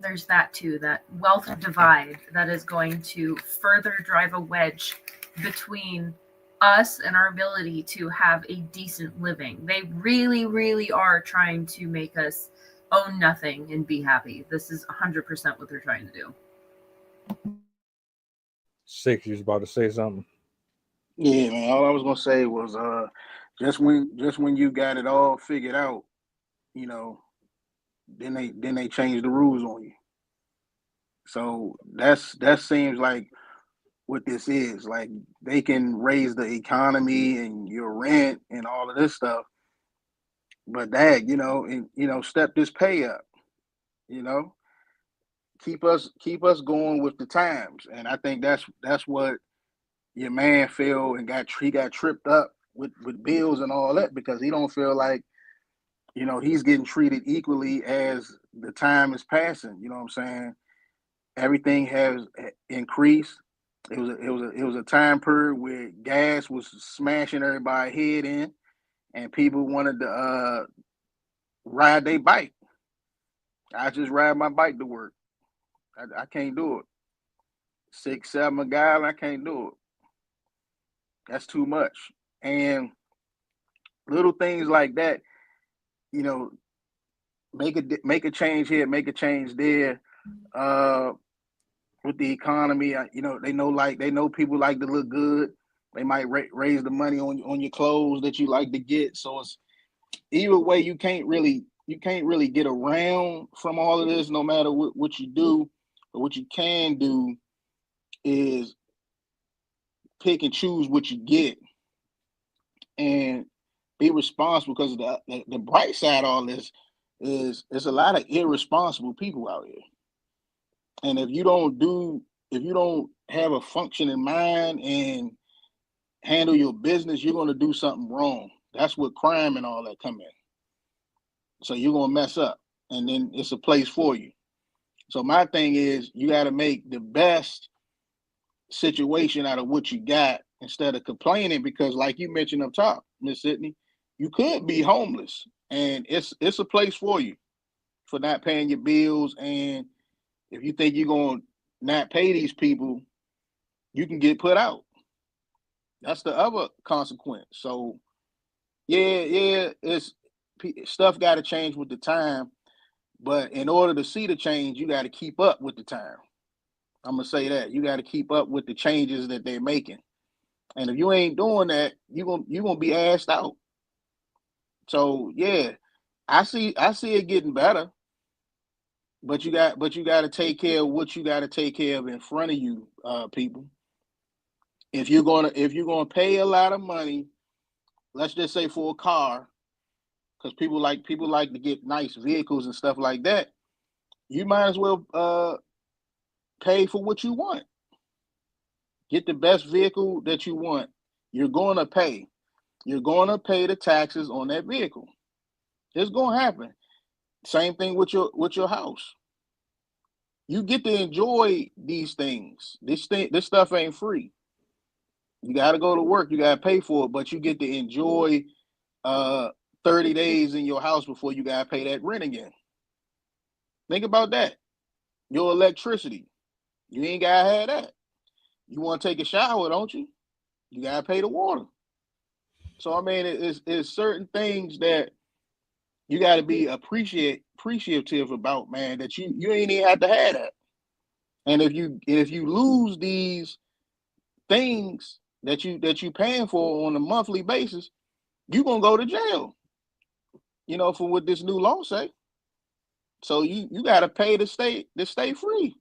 there's that too, that wealth divide that is going to further drive a wedge between us and our ability to have a decent living. They really, really are trying to make us own nothing and be happy. This is 100% what they're trying to do. Six, you was about to say something? Yeah, man. All I was gonna say was just when you got it all figured out, you know, then they change the rules on you. So that seems like what this is. Like they can raise the economy and your rent and all of this stuff, but that, step this pay up, you know, keep us going with the times. And I think that's what your man feel and he got tripped up with bills and all that because he don't feel like he's getting treated equally as the time is passing. You know what I'm saying? Everything has increased. It was a time period where gas was smashing everybody's head in, and people wanted to ride their bike. I just ride my bike to work. I can't do it. 6, 7 a gallon, I can't do it. That's too much. And little things like that, you know, make a change here, make a change there. With the economy, they know people like to look good. They might raise the money on your clothes that you like to get. So it's either way, you can't really get around from all of this, no matter what you do. But what you can do is pick and choose what you get and be responsible, because the bright side of all this is there's a lot of irresponsible people out here. And if you don't have a functioning mind and handle your business, you're going to do something wrong. That's what crime and all that come in. So you're going to mess up, and then it's a place for you. So my thing is, you got to make the best situation out of what you got instead of complaining, because like you mentioned up top, Miss Sydney, you could be homeless, and it's a place for you for not paying your bills. And if you think you're going to not pay these people, you can get put out. That's the other consequence. So yeah, it's stuff got to change with the time, but in order to see the change, you got to keep up with the time. I'm gonna say that you got to keep up with the changes that they're making, and if you ain't doing that, you're gonna be asked out. So yeah, I see it getting better, but you got to take care of what you got to take care of in front of you, people. If you're gonna pay a lot of money, let's just say for a car, because people like to get nice vehicles and stuff like that, you might as well pay for what you want. Get the best vehicle that you want. You're going to pay the taxes on that vehicle. It's going to happen. Same thing with your house. You get to enjoy these things. This stuff ain't free. You got to go to work. You got to pay for it, but you get to enjoy 30 days in your house before you got to pay that rent again. Think about that. Your electricity, you ain't got to have that. You want to take a shower, don't you? You got to pay the water. So, I mean, it's certain things that you got to be appreciative about, man, that you ain't even have to have that. And if you lose these things that you paying for on a monthly basis, you're gonna go to jail. For what this new law say. So you got to pay to stay free.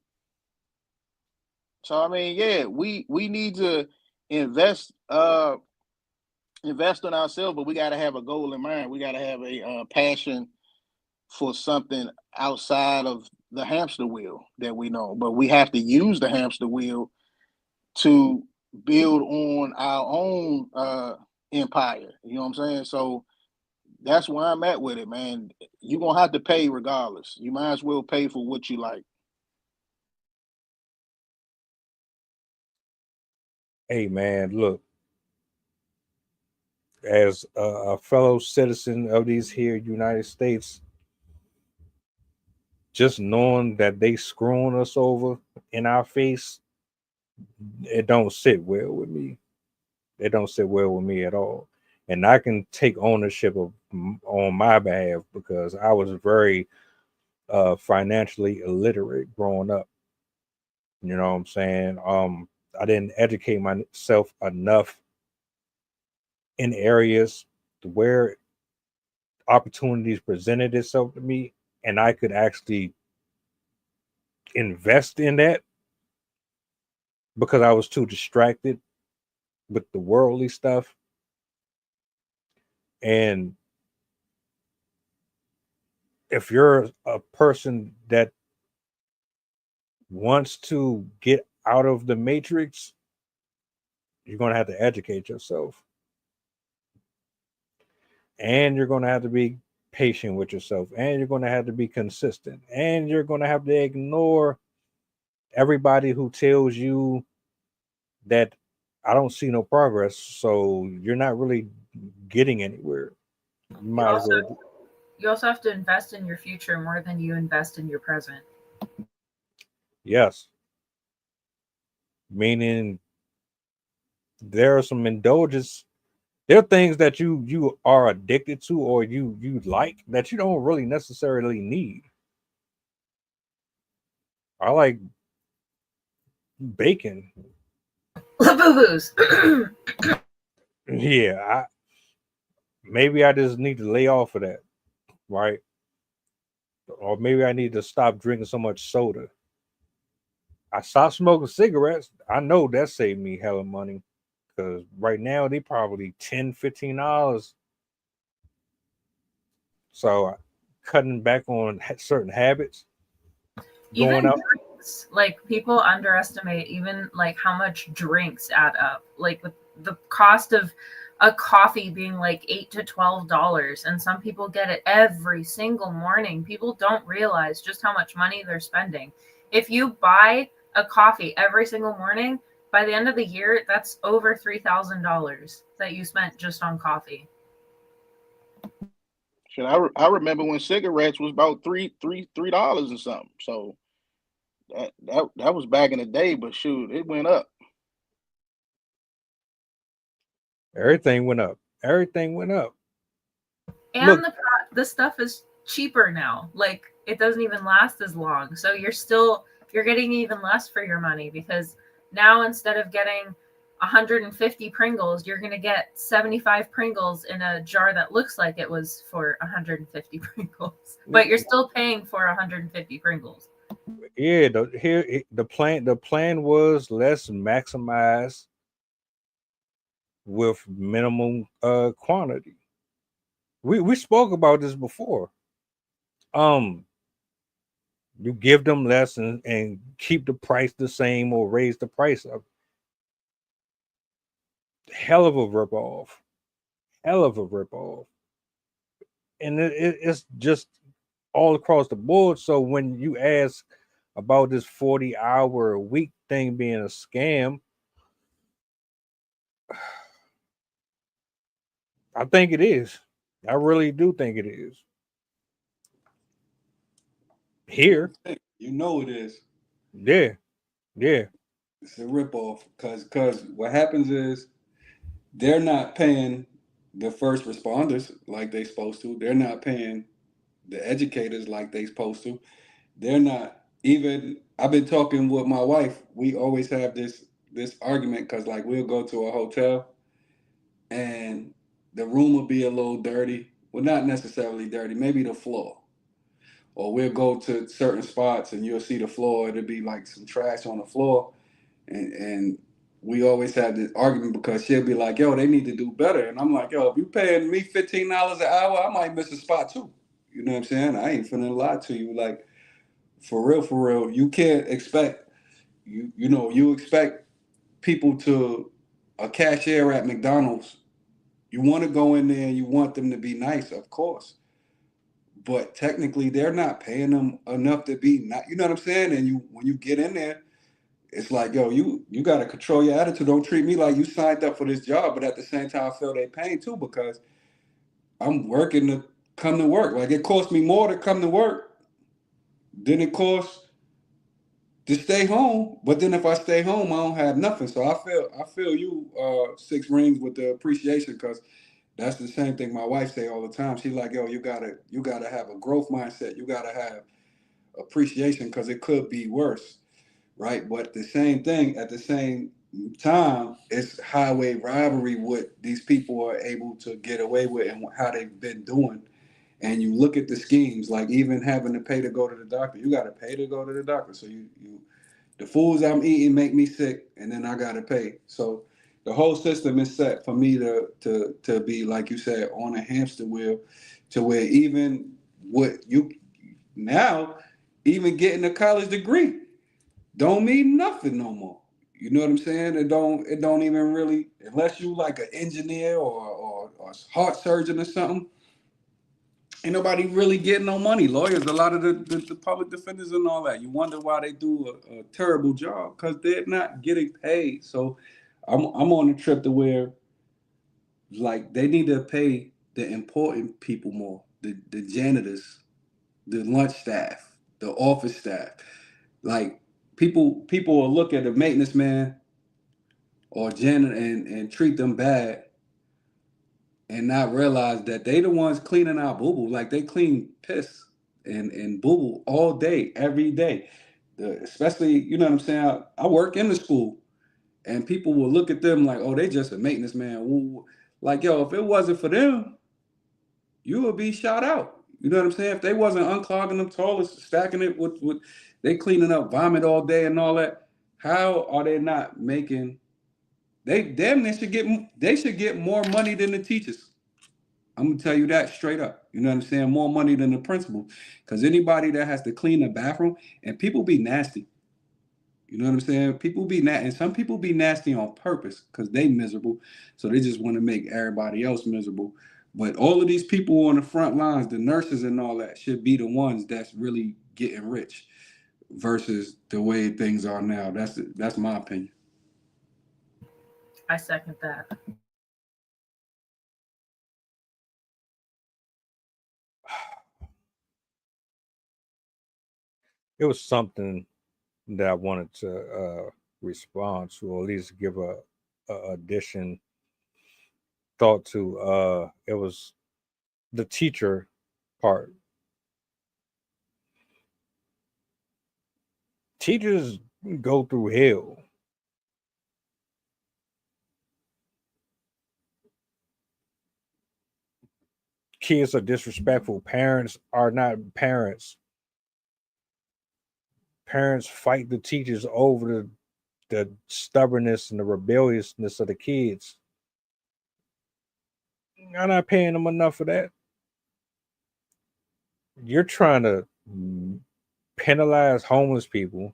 So I mean, yeah, we need to invest in ourselves, but we got to have a goal in mind. We got to have a passion for something outside of the hamster wheel that we know. But we have to use the hamster wheel to build on our own empire. You know what I'm saying? So that's where I'm at with it, man. You're going to have to pay regardless. You might as well pay for what you like. Hey, man, look, as a fellow citizen of these here United States, just knowing that they screwing us over in our face, it don't sit well with me. It don't sit well with me at all. And I can take ownership on my behalf, because I was very financially illiterate growing up. You know what I'm saying? I didn't educate myself enough in areas where opportunities presented itself to me and I could actually invest in that because I was too distracted with the worldly stuff. And if you're a person that wants to get out of the matrix, you're going to have to educate yourself. And you're going to have to be patient with yourself. And you're going to have to be consistent. And you're going to have to ignore everybody who tells you that I don't see no progress. So you're not really getting anywhere. You might as well. You also have to invest in your future more than you invest in your present. Yes. Meaning there are some indulgence. There are things that you are addicted to or you like that you don't really necessarily need. I like bacon. Boo-boos. Yeah, maybe I just need to lay off of that, right? Or maybe I need to stop drinking so much soda. I stopped smoking cigarettes. I know that saved me hella money because right now they probably $10, $15. So cutting back on certain habits, going Even out. drinks, like people underestimate even like how much drinks add up. Like with the cost of a coffee being like $8 to $12, and some people get it every single morning. People don't realize just how much money they're spending. If you buy a coffee every single morning, by the end of the year, that's over $3,000 that you spent just on coffee. Shit, I remember when cigarettes was about $3 and something. So that was back in the day, but shoot, it went up. Everything went up. Everything went up. And Look, the stuff is cheaper now. Like it doesn't even last as long. So you're getting even less for your money because now instead of getting 150 Pringles, you're going to get 75 Pringles in a jar that looks like it was for 150 Pringles. But you're still paying for 150 Pringles. yeah, the plan was let's maximize with minimum quantity. We spoke about this before. Um, you give them less and keep the price the same or raise the price up. Hell of a rip off. Hell of a rip off. And it's just all across the board. So when you ask about this 40-hour a week thing being a scam, I think it is. I really do think it is. Here, You know it is. yeah, yeah. It's a ripoff because what happens is they're not paying the first responders like they supposed to. They're not paying the educators like they supposed to. They're not even. I've been talking with my wife. We always have this argument because like we'll go to a hotel and the room will be a little dirty. Well, not necessarily dirty. Maybe the floor. Or we'll go to certain spots and you'll see the floor. It'll be like some trash on the floor, and we always have this argument because she'll be like, "Yo, they need to do better," and I'm like, "Yo, if you paying me $15 an hour, I might miss a spot too." You know what I'm saying? I ain't finna lie to you. Like for real, you can't expect you expect people to a cashier at McDonald's. You want to go in there and you want them to be nice, of course. But technically, they're not paying them enough to be not. You know what I'm saying? And you when you get in there, it's like, yo, you got to control your attitude. Don't treat me like you signed up for this job. But at the same time, I feel they paying too because I'm working to come to work. Like it costs me more to come to work than it costs to stay home. But then if I stay home, I don't have nothing. So I feel you, Six Rings, with the appreciation because that's the same thing my wife say all the time. She's like, yo, you gotta have a growth mindset. You gotta have appreciation because it could be worse, right? But the same thing at the same time, it's highway robbery what these people are able to get away with and how they've been doing. And you look at the schemes, like even having to pay to go to the doctor. You got to pay to go to the doctor. So you the foods I'm eating make me sick, and then I got to pay. So the whole system is set for me to be, like you said, on a hamster wheel, to where even what you now, even getting a college degree don't mean nothing no more. You know what I'm saying? It don't even really, unless you like an engineer or a heart surgeon or something. Ain't nobody really getting no money. Lawyers, a lot of the public defenders and all that. You wonder why they do a terrible job, because they're not getting paid. So I'm on a trip to where, like, they need to pay the important people more. The janitors, the lunch staff, the office staff. Like, people will look at a maintenance man or janitor and treat them bad and not realize that they the ones cleaning our boo-boo. Like, they clean piss and boo-boo all day, every day. Especially, you know what I'm saying? I work in the school, and people will look at them like, oh, they just a maintenance man. Woo. Like, yo, if it wasn't for them, you would be shot out. You know what I'm saying? If they wasn't unclogging them toilets, stacking it with they cleaning up vomit all day and all that, how are they not making? They should get more money than the teachers. I'm gonna tell you that straight up. You know what I'm saying? More money than the principal. Because anybody that has to clean the bathroom, and people be nasty. You know what I'm saying? People be nasty, and some people be nasty on purpose because they miserable. So they just want to make everybody else miserable. But all of these people on the front lines, the nurses and all that, should be the ones that's really getting rich versus the way things are now. That's my opinion. I second that. It was something that I wanted to respond to, or at least give a addition thought to. It was the teacher part. Teachers go through hell. Kids are disrespectful. Parents are not parents. Parents fight the teachers over the stubbornness and the rebelliousness of the kids. You're not paying them enough for that. You're trying to penalize homeless people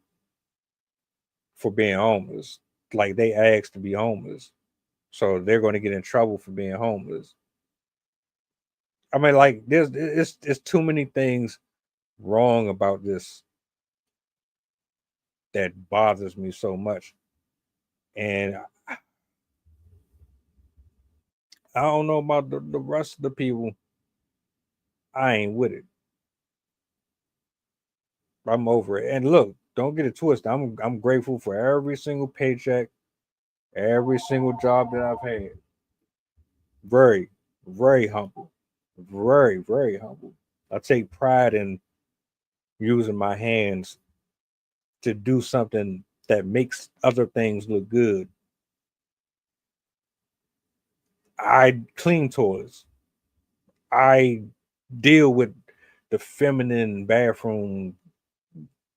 for being homeless, like they asked to be homeless, so they're going to get in trouble for being homeless. I mean, like, it's too many things wrong about this that bothers me so much, and I don't know about the rest of the people. I ain't with it. I'm over it. And look, don't get it twisted. I'm grateful for every single paycheck, every single job that I've had. Very, very humble. Very, very humble. I take pride in using my hands to do something that makes other things look good. I clean toilets. I deal with the feminine bathroom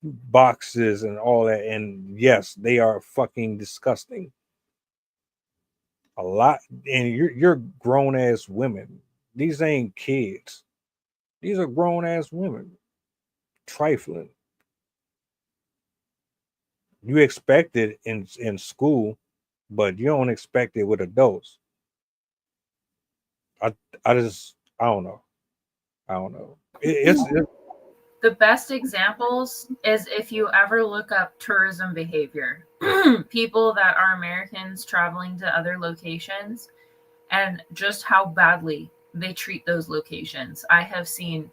boxes and all that. And yes, they are fucking disgusting. A lot. And you're grown ass women. These ain't kids. These are grown ass women. Trifling. You expect it in school, but you don't expect it with adults. I don't know. I don't know. It's The best examples is if you ever look up tourism behavior, people that are Americans traveling to other locations, and just how badly they treat those locations. I have seen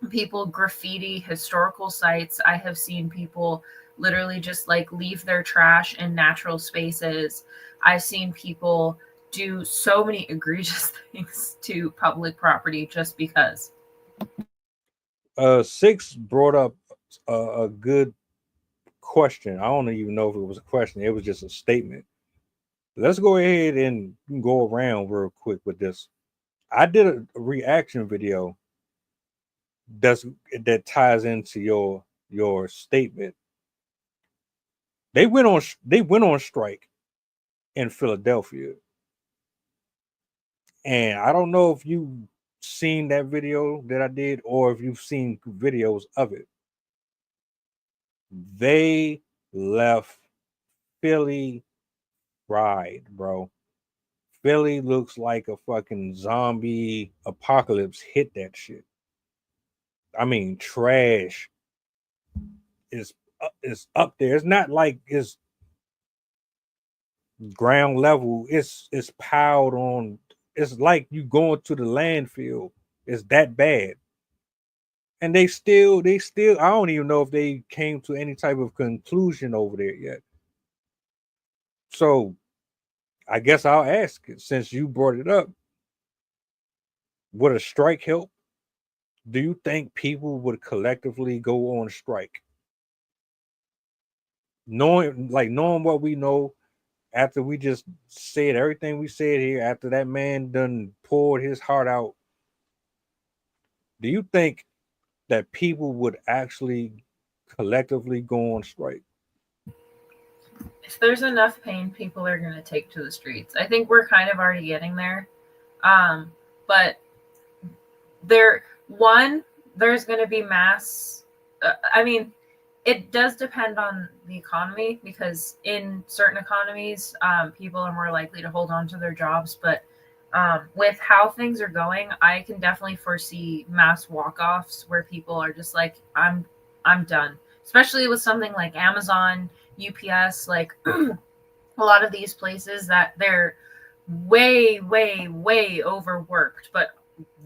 people graffiti historical sites. I have seen people literally just like leave their trash in natural spaces. I've seen people do so many egregious things to public property just because. Six brought up a good question. I don't even know if it was a question. It was just a statement. let's go ahead and go around real quick with this. I did a reaction video that ties into your statement. They went on strike in Philadelphia, and I don't know if you seen that video that I did or if you've seen videos of it. They left Philly fried, bro. Philly looks like a fucking zombie apocalypse hit that shit. I mean, trash is up there. It's not like it's ground level. It's piled on. It's like you going to the landfill. It's that bad. And they still. I don't even know if they came to any type of conclusion over there yet. So, I guess I'll ask it since you brought it up. Would a strike help? Do you think people would collectively go on strike? Knowing what we know after we just said everything we said here, after that man done poured his heart out, do you think that people would actually collectively go on strike? If there's enough pain, people are going to take to the streets. I think we're kind of already getting there. But there's going to be mass. I mean, it does depend on the economy, because in certain economies, people are more likely to hold on to their jobs. But with how things are going, I can definitely foresee mass walk-offs where people are just like, I'm done. Especially with something like Amazon, UPS, like a lot of these places that they're way, way, way overworked, but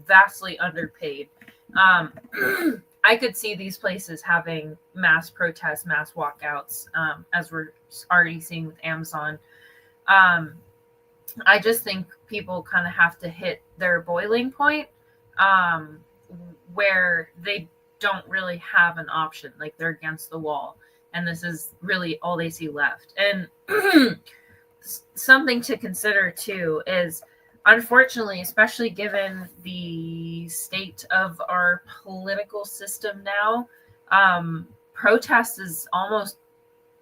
vastly underpaid. I could see these places having mass protests, mass walkouts, as we're already seeing with Amazon. I just think people kind of have to hit their boiling point, where they don't really have an option. Like, they're against the wall, and this is really all they see left. And something to consider too is, unfortunately, especially given the state of our political system now, protest is almost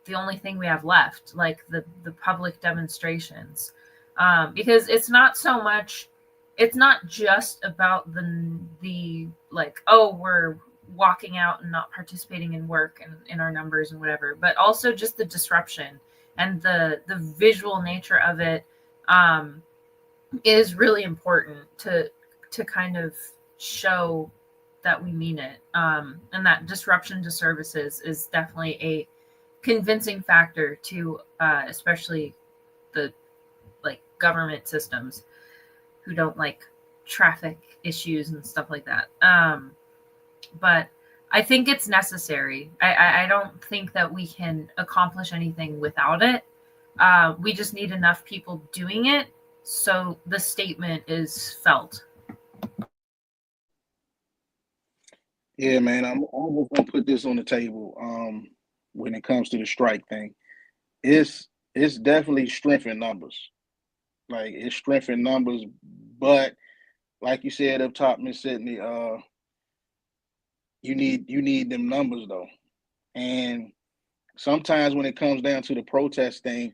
the only thing we have left, like the public demonstrations, because it's not just about the like, oh, we're walking out and not participating in work and in our numbers and whatever, but also just the disruption and the visual nature of it is really important to kind of show that we mean it, and that disruption to services is definitely a convincing factor to especially the like government systems who don't like traffic issues and stuff like that. But I think it's necessary. I don't think that we can accomplish anything without it. We just need enough people doing it so the statement is felt. Yeah, man, I'm just gonna put this on the table. When it comes to the strike thing, it's definitely strength in numbers. Like, it's strength in numbers, but like you said up top, Miss Sydney, you need them numbers though. And sometimes when it comes down to the protest thing,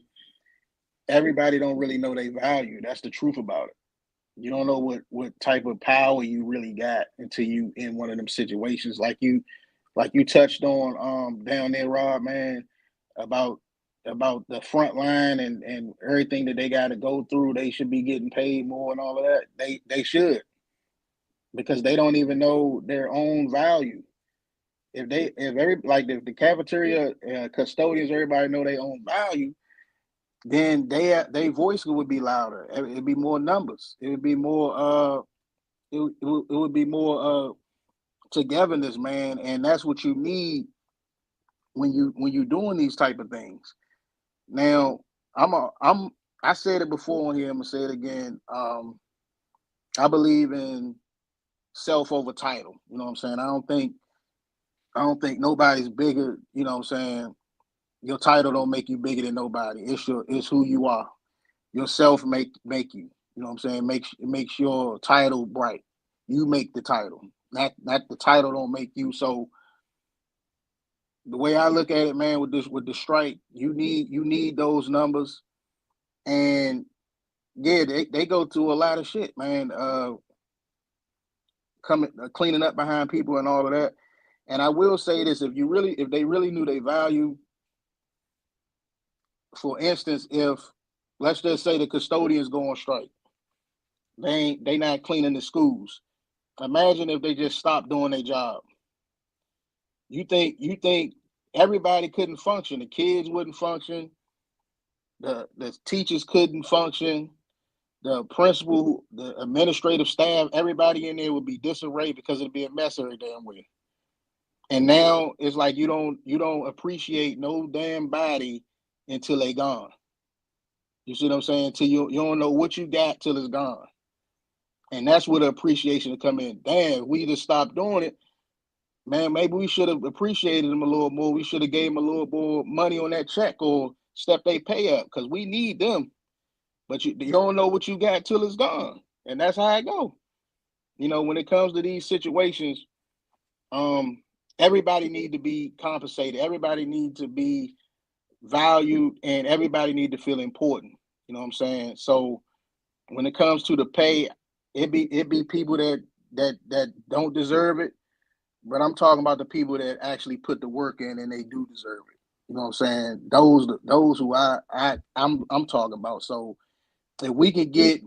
everybody don't really know their value. That's the truth about it. You don't know what type of power you really got until you in one of them situations, like you touched on down there, Rob, man, about the front line and everything that they got to go through. They should be getting paid more and all of that. They should, because they don't even know their own value. If the cafeteria custodians, everybody know their own value, then they voice would be louder. It'd be more numbers. It would be more it would be more togetherness, man, and that's what you need when you're doing these type of things. Now, I said it before on here. I'm gonna say it again. I believe in self over title. You know what I'm saying? I don't think nobody's bigger. You know what I'm saying? Your title don't make you bigger than nobody. It's who you are. yourself make you. You know what I'm saying? It makes your title bright. You make the title. Not the title don't make you. So the way I look at it, man, with the strike, you need those numbers. And yeah, they go through a lot of shit, man. Cleaning up behind people and all of that. And I will say this: if they really knew their value, for instance, if let's just say the custodians go on strike, they not cleaning the schools. Imagine if they just stopped doing their job. You think everybody couldn't function? The kids wouldn't function. The teachers couldn't function. The principal, the administrative staff, everybody in there would be disarray because it'd be a mess every damn way. And now it's like you don't appreciate no damn body until they gone. You see what I'm saying? Till you don't know what you got till it's gone. And that's where the appreciation will come in. Damn, we just stopped doing it. Man, maybe we should have appreciated them a little more. We should have gave them a little more money on that check or step they pay up because we need them. But you don't know what you got till it's gone. And that's how it go. You know, when it comes to these situations, everybody need to be compensated. Everybody need to be valued, and everybody need to feel important. You know what I'm saying? So when it comes to the pay, it be people that don't deserve it. But I'm talking about the people that actually put the work in and they do deserve it. You know what I'm saying? Those who I'm talking about. So if we could get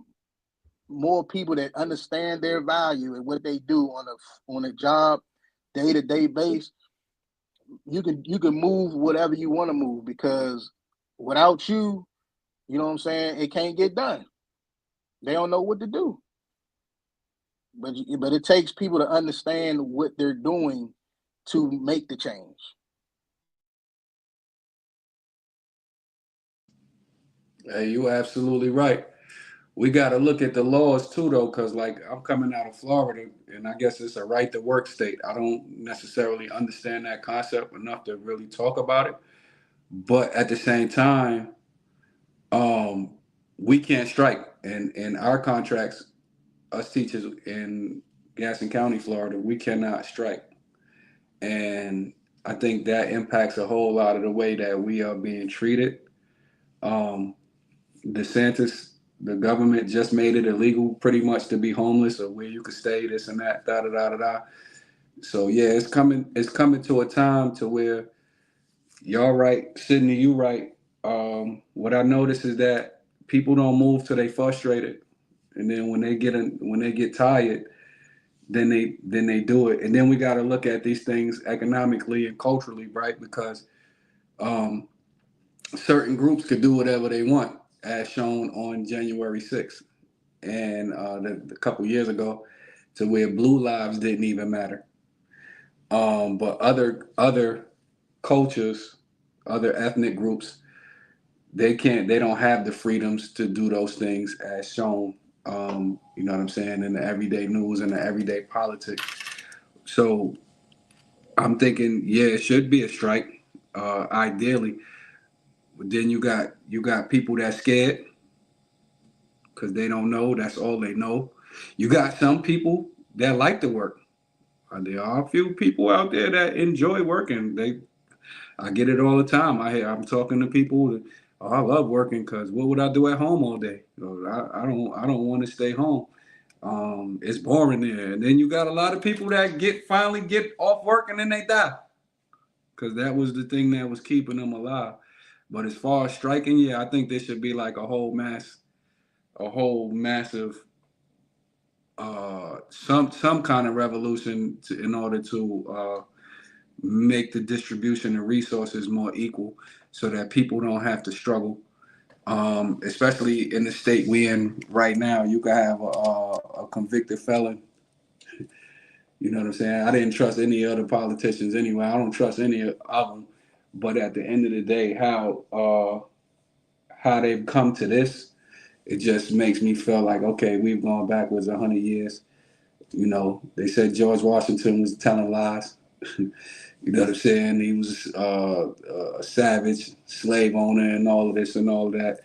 more people that understand their value and what they do on a job, day-to-day base, you can move whatever you want to move, because without you, you know what I'm saying, it can't get done. They don't know what to do. But it takes people to understand what they're doing to make the change. Hey, you're absolutely right. We got to look at the laws too, though, because like I'm coming out of Florida, and I guess it's a right to work state. I don't necessarily understand that concept enough to really talk about it, but at the same time, we can't strike, and in our contracts, us teachers in Gaston County, Florida, we cannot strike, and I think that impacts a whole lot of the way that we are being treated. DeSantis, the government just made it illegal pretty much to be homeless or where you could stay, this and that, da da da da da. So yeah, it's coming to a time to where y'all right, Sydney, you right. What I notice is that people don't move till they frustrated, and then when they get tired, then they do it. And then we got to look at these things economically and culturally, right? Because certain groups could do whatever they want, as shown on January 6th and a couple years ago, to where blue lives didn't even matter. But other cultures, other ethnic groups, they don't have the freedoms to do those things as shown, you know what I'm saying, in the everyday news and the everyday politics. So I'm thinking, yeah, it should be a strike, ideally. But then you got people that scared because they don't know. That's all they know. You got some people that like to work. There are a few people out there that enjoy working. I get it all the time. I'm talking to people that, oh, I love working because what would I do at home all day? I don't want to stay home. It's boring there. And then you got a lot of people that finally get off work and then they die, because that was the thing that was keeping them alive. But as far as striking, yeah, I think there should be like a whole massive some kind of revolution in order to make the distribution of resources more equal, so that people don't have to struggle. Especially in the state we in right now, you can have a convicted felon. You know what I'm saying? I didn't trust any other politicians anyway. I don't trust any of them. But at the end of the day, how they've come to this, it just makes me feel like, okay, we've gone backwards 100 years. You know, they said George Washington was telling lies. You know what I'm saying? He was a savage slave owner and all of this and all of that.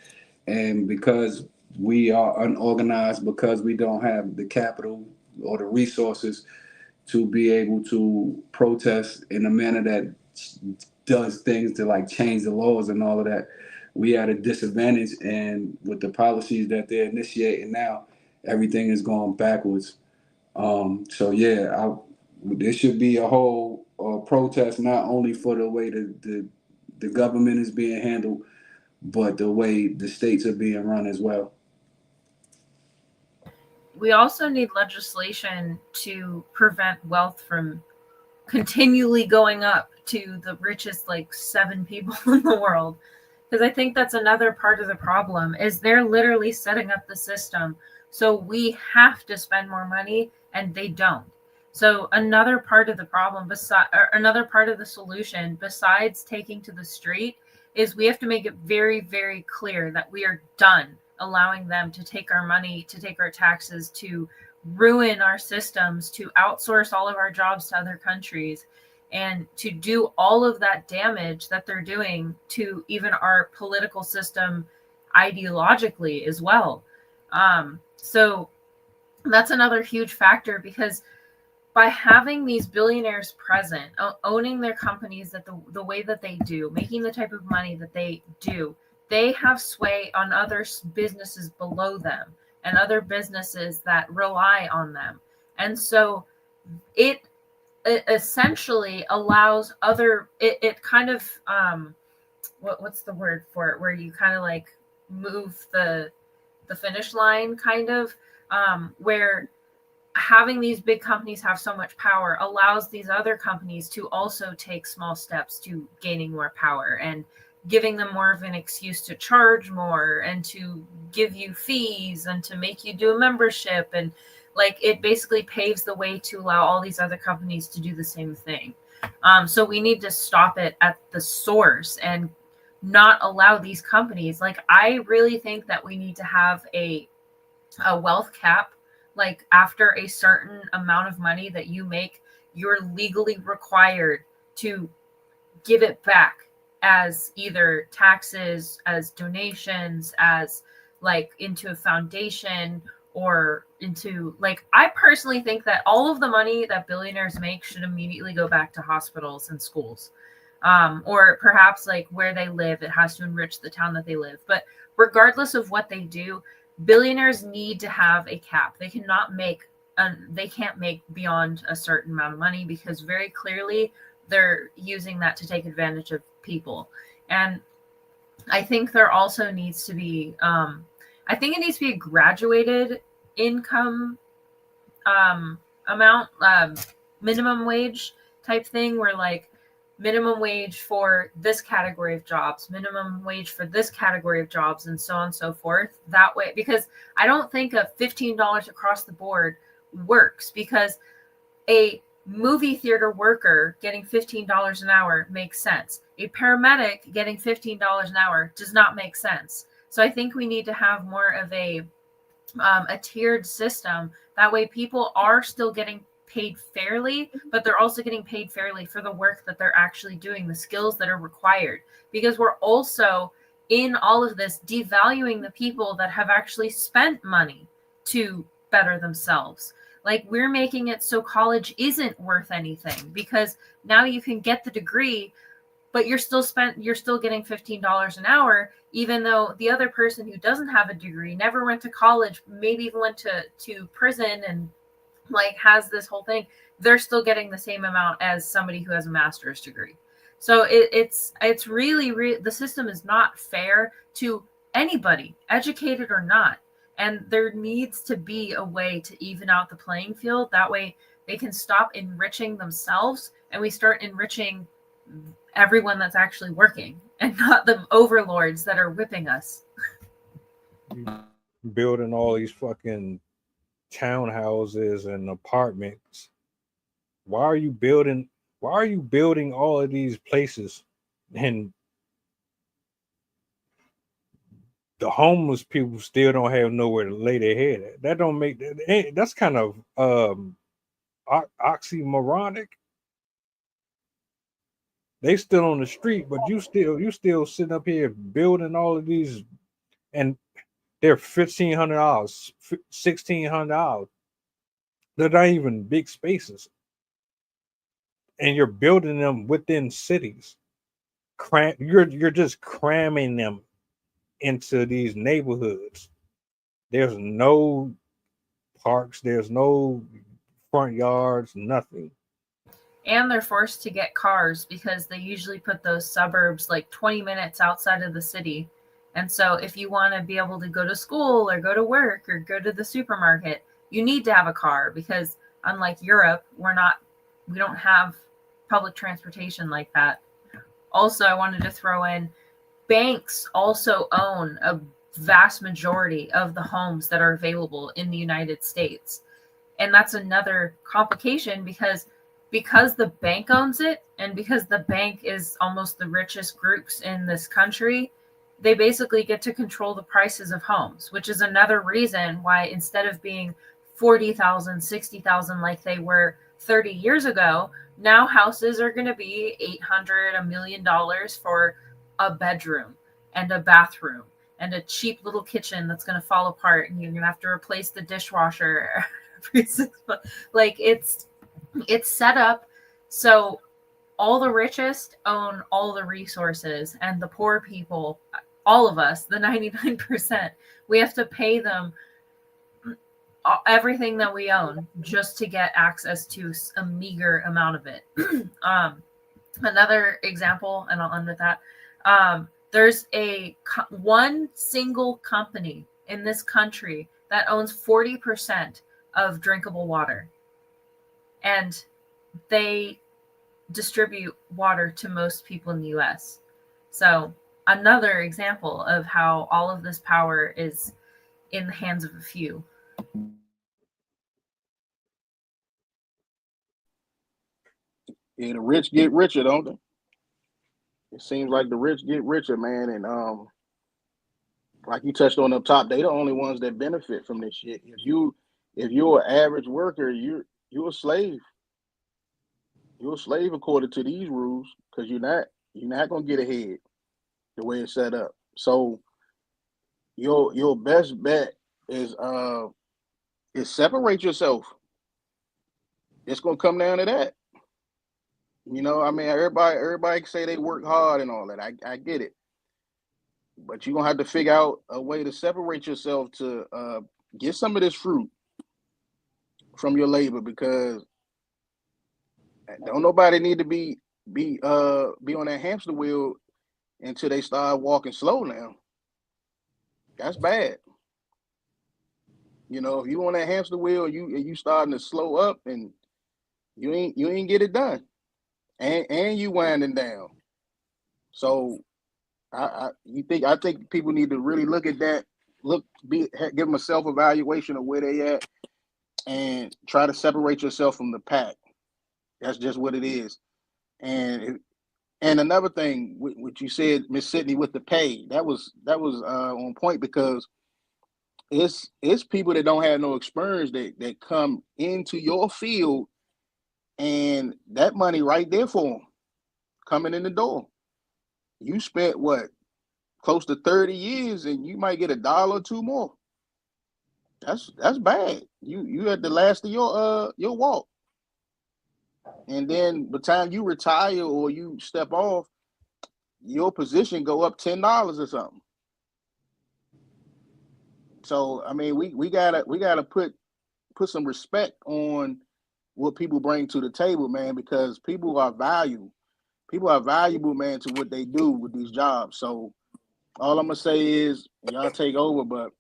And because we are unorganized, because we don't have the capital or the resources to be able to protest in a manner that does things to like change the laws and all of that, we at a disadvantage. And with the policies that they're initiating now, everything is going backwards. So yeah, there should be a whole protest, not only for the way the government is being handled, but the way the states are being run as well. We also need legislation to prevent wealth from continually going up to the richest like 7 people in the world, because I think that's another part of the problem is they're literally setting up the system so we have to spend more money and they don't. So another part of the problem, another part of the solution besides taking to the street, is we have to make it very, very clear that we are done allowing them to take our money, to take our taxes, to ruin our systems, to outsource all of our jobs to other countries, and to do all of that damage that they're doing to even our political system ideologically as well. So that's another huge factor, because by having these billionaires present, owning their companies that the way that they do, making the type of money that they do, they have sway on other businesses below them and other businesses that rely on them. And so it essentially allows it kind of what's the word for it, where you kind of like move the finish line, kind of, where having these big companies have so much power allows these other companies to also take small steps to gaining more power and giving them more of an excuse to charge more and to give you fees and to make you do a membership. And like, it basically paves the way to allow all these other companies to do the same thing. So we need to stop it at the source and not allow these companies. Like, I really think that we need to have a wealth cap. Like, after a certain amount of money that you make, you're legally required to give it back as either taxes, as donations, as like into a foundation, or into, like, I personally think that all of the money that billionaires make should immediately go back to hospitals and schools. Or perhaps like where they live, it has to enrich the town that they live. But regardless of what they do, billionaires need to have a cap. They cannot make they can't make beyond a certain amount of money, because very clearly they're using that to take advantage of people. And I think there also needs to be I think it needs to be a graduated income amount, minimum wage type thing, where like minimum wage for this category of jobs, minimum wage for this category of jobs, and so on and so forth. That way, because I don't think a $15 across the board works, because a movie theater worker getting $15 an hour makes sense. A paramedic getting $15 an hour does not make sense. So I think we need to have more of a tiered system. That way people are still getting paid fairly, but they're also getting paid fairly for the work that they're actually doing, the skills that are required. Because we're also, in all of this, devaluing the people that have actually spent money to better themselves. Like, we're making it so college isn't worth anything, because now you can get the degree, but you're still getting $15 an hour, even though the other person who doesn't have a degree, never went to college, maybe even went to prison, and like has this whole thing, they're still getting the same amount as somebody who has a master's degree. So it's really the system is not fair to anybody, educated or not. And there needs to be a way to even out the playing field. That way they can stop enriching themselves and we start enriching everyone that's actually working, and not the overlords that are whipping us. Building all these fucking townhouses and apartments. Why are you building all of these places, and the homeless people still don't have nowhere to lay their head at? That don't make that. That's kind of oxymoronic. They still on the street, but you still sitting up here building all of these and they're $1,500, $1,600. They're not even big spaces, and you're building them within cities. You're just cramming them into these neighborhoods. There's no parks. There's no front yards. Nothing. And they're forced to get cars because they usually put those suburbs like 20 minutes outside of the city. And so if you want to be able to go to school or go to work or go to the supermarket, you need to have a car, because unlike Europe, we don't have public transportation like that. Also, I wanted to throw in, banks also own a vast majority of the homes that are available in the United States. And that's another complication because the bank owns it, and because the bank is almost the richest groups in this country, they basically get to control the prices of homes, which is another reason why instead of being 40,000, 60,000 like they were 30 years ago, now houses are going to be $800, $1 million for a bedroom and a bathroom and a cheap little kitchen that's going to fall apart, and you're going to have to replace the dishwasher every 6 months. Like it's set up so all the richest own all the resources, and the poor people, all of us, the 99%, we have to pay them everything that we own just to get access to a meager amount of it. Another example, and I'll end with that. There's one single company in this country that owns 40% of drinkable water, and they distribute water to most people in the US. So another example of how all of this power is in the hands of a few. Yeah, the rich get richer, don't they? It seems like the rich get richer, man. And like you touched on up top, they the only ones that benefit from this shit. If you're an average worker, you're a slave. You're a slave according to these rules, because you're not gonna get ahead the way it's set up. So your best bet is separate yourself. It's gonna come down to that. You know, I mean, everybody can say they work hard and all that. I get it, but you're gonna have to figure out a way to separate yourself to get some of this fruit from your labor, because don't nobody need to be on that hamster wheel until they start walking slow. Now that's bad. You know, if you on that hamster wheel, you starting to slow up, and you ain't get it done, and you winding down. So I think people need to really look at that, give them a self-evaluation of where they at, and try to separate yourself from the pack. That's just what it is. And another thing, what you said, Miss Sydney, with the pay, that was on point, because it's people that don't have no experience that come into your field, and that money right there for them coming in the door. You spent what, close to 30 years, and you might get $1 or $2 more. That's bad. You at the last of your walk, and then by the time you retire or you step off, your position go up $10 or something. So I mean, we gotta put some respect on what people bring to the table, man, because people are valuable. People are valuable, man, to what they do with these jobs. So all I'm gonna say is, y'all take over, but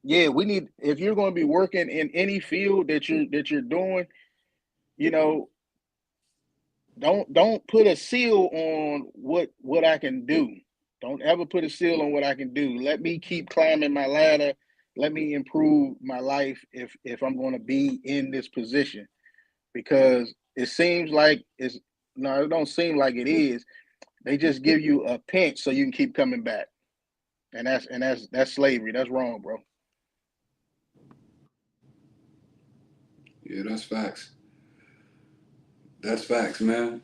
yeah, we need, if you're going to be working in any field that you're doing, you know, don't put a seal on what I can do. Don't ever put a seal on what I can do. Let me keep climbing my ladder. Let me improve my life if I'm going to be in this position, because it seems like it don't seem like it is. They just give you a pinch so you can keep coming back, and that's slavery. That's wrong, bro. Yeah, that's facts. That's facts, man.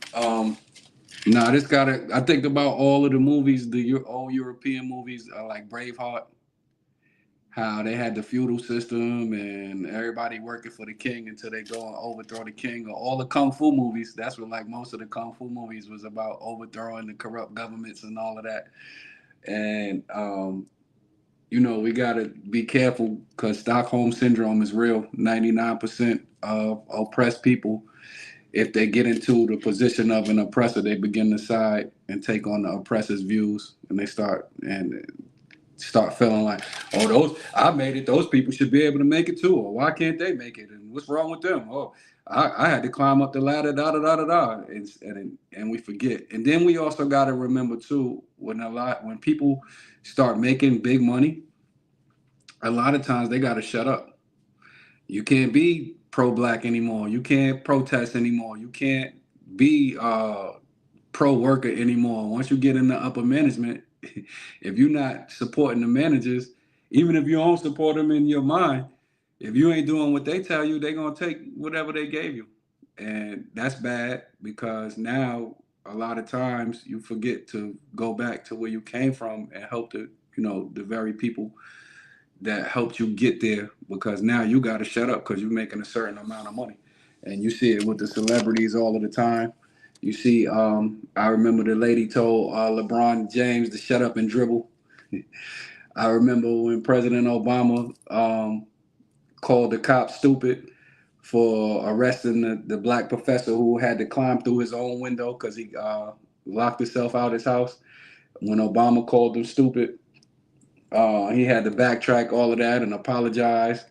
Nah, this gotta. I think about all of the movies, all European movies, like Braveheart, how they had the feudal system and everybody working for the king until they go and overthrow the king. Or all the kung fu movies. That's what like most of the kung fu movies was about, overthrowing the corrupt governments and all of that. And we gotta be careful because Stockholm syndrome is real. 99% of oppressed people, if they get into the position of an oppressor, they begin to side and take on the oppressor's views, and they start feeling like, oh, those I made it, those people should be able to make it too, or why can't they make it, and what's wrong with them? Oh, I had to climb up the ladder, da da da da da, and we forget. And then we also got to remember too, when people start making big money, a lot of times they got to shut up. You can't be pro-black anymore. You can't protest anymore. You can't be pro-worker anymore. Once you get in the upper management, if you're not supporting the managers, even if you don't support them in your mind, if you ain't doing what they tell you, they're going to take whatever they gave you. And that's bad because now a lot of times you forget to go back to where you came from and help the very people that helped you get there, because now you got to shut up because you're making a certain amount of money. And you see it with the celebrities all of the time. You see, I remember the lady told LeBron James to shut up and dribble. I remember when President Obama called the cops stupid for arresting the black professor who had to climb through his own window because he locked himself out of his house. When Obama called him stupid, he had to backtrack all of that and apologize.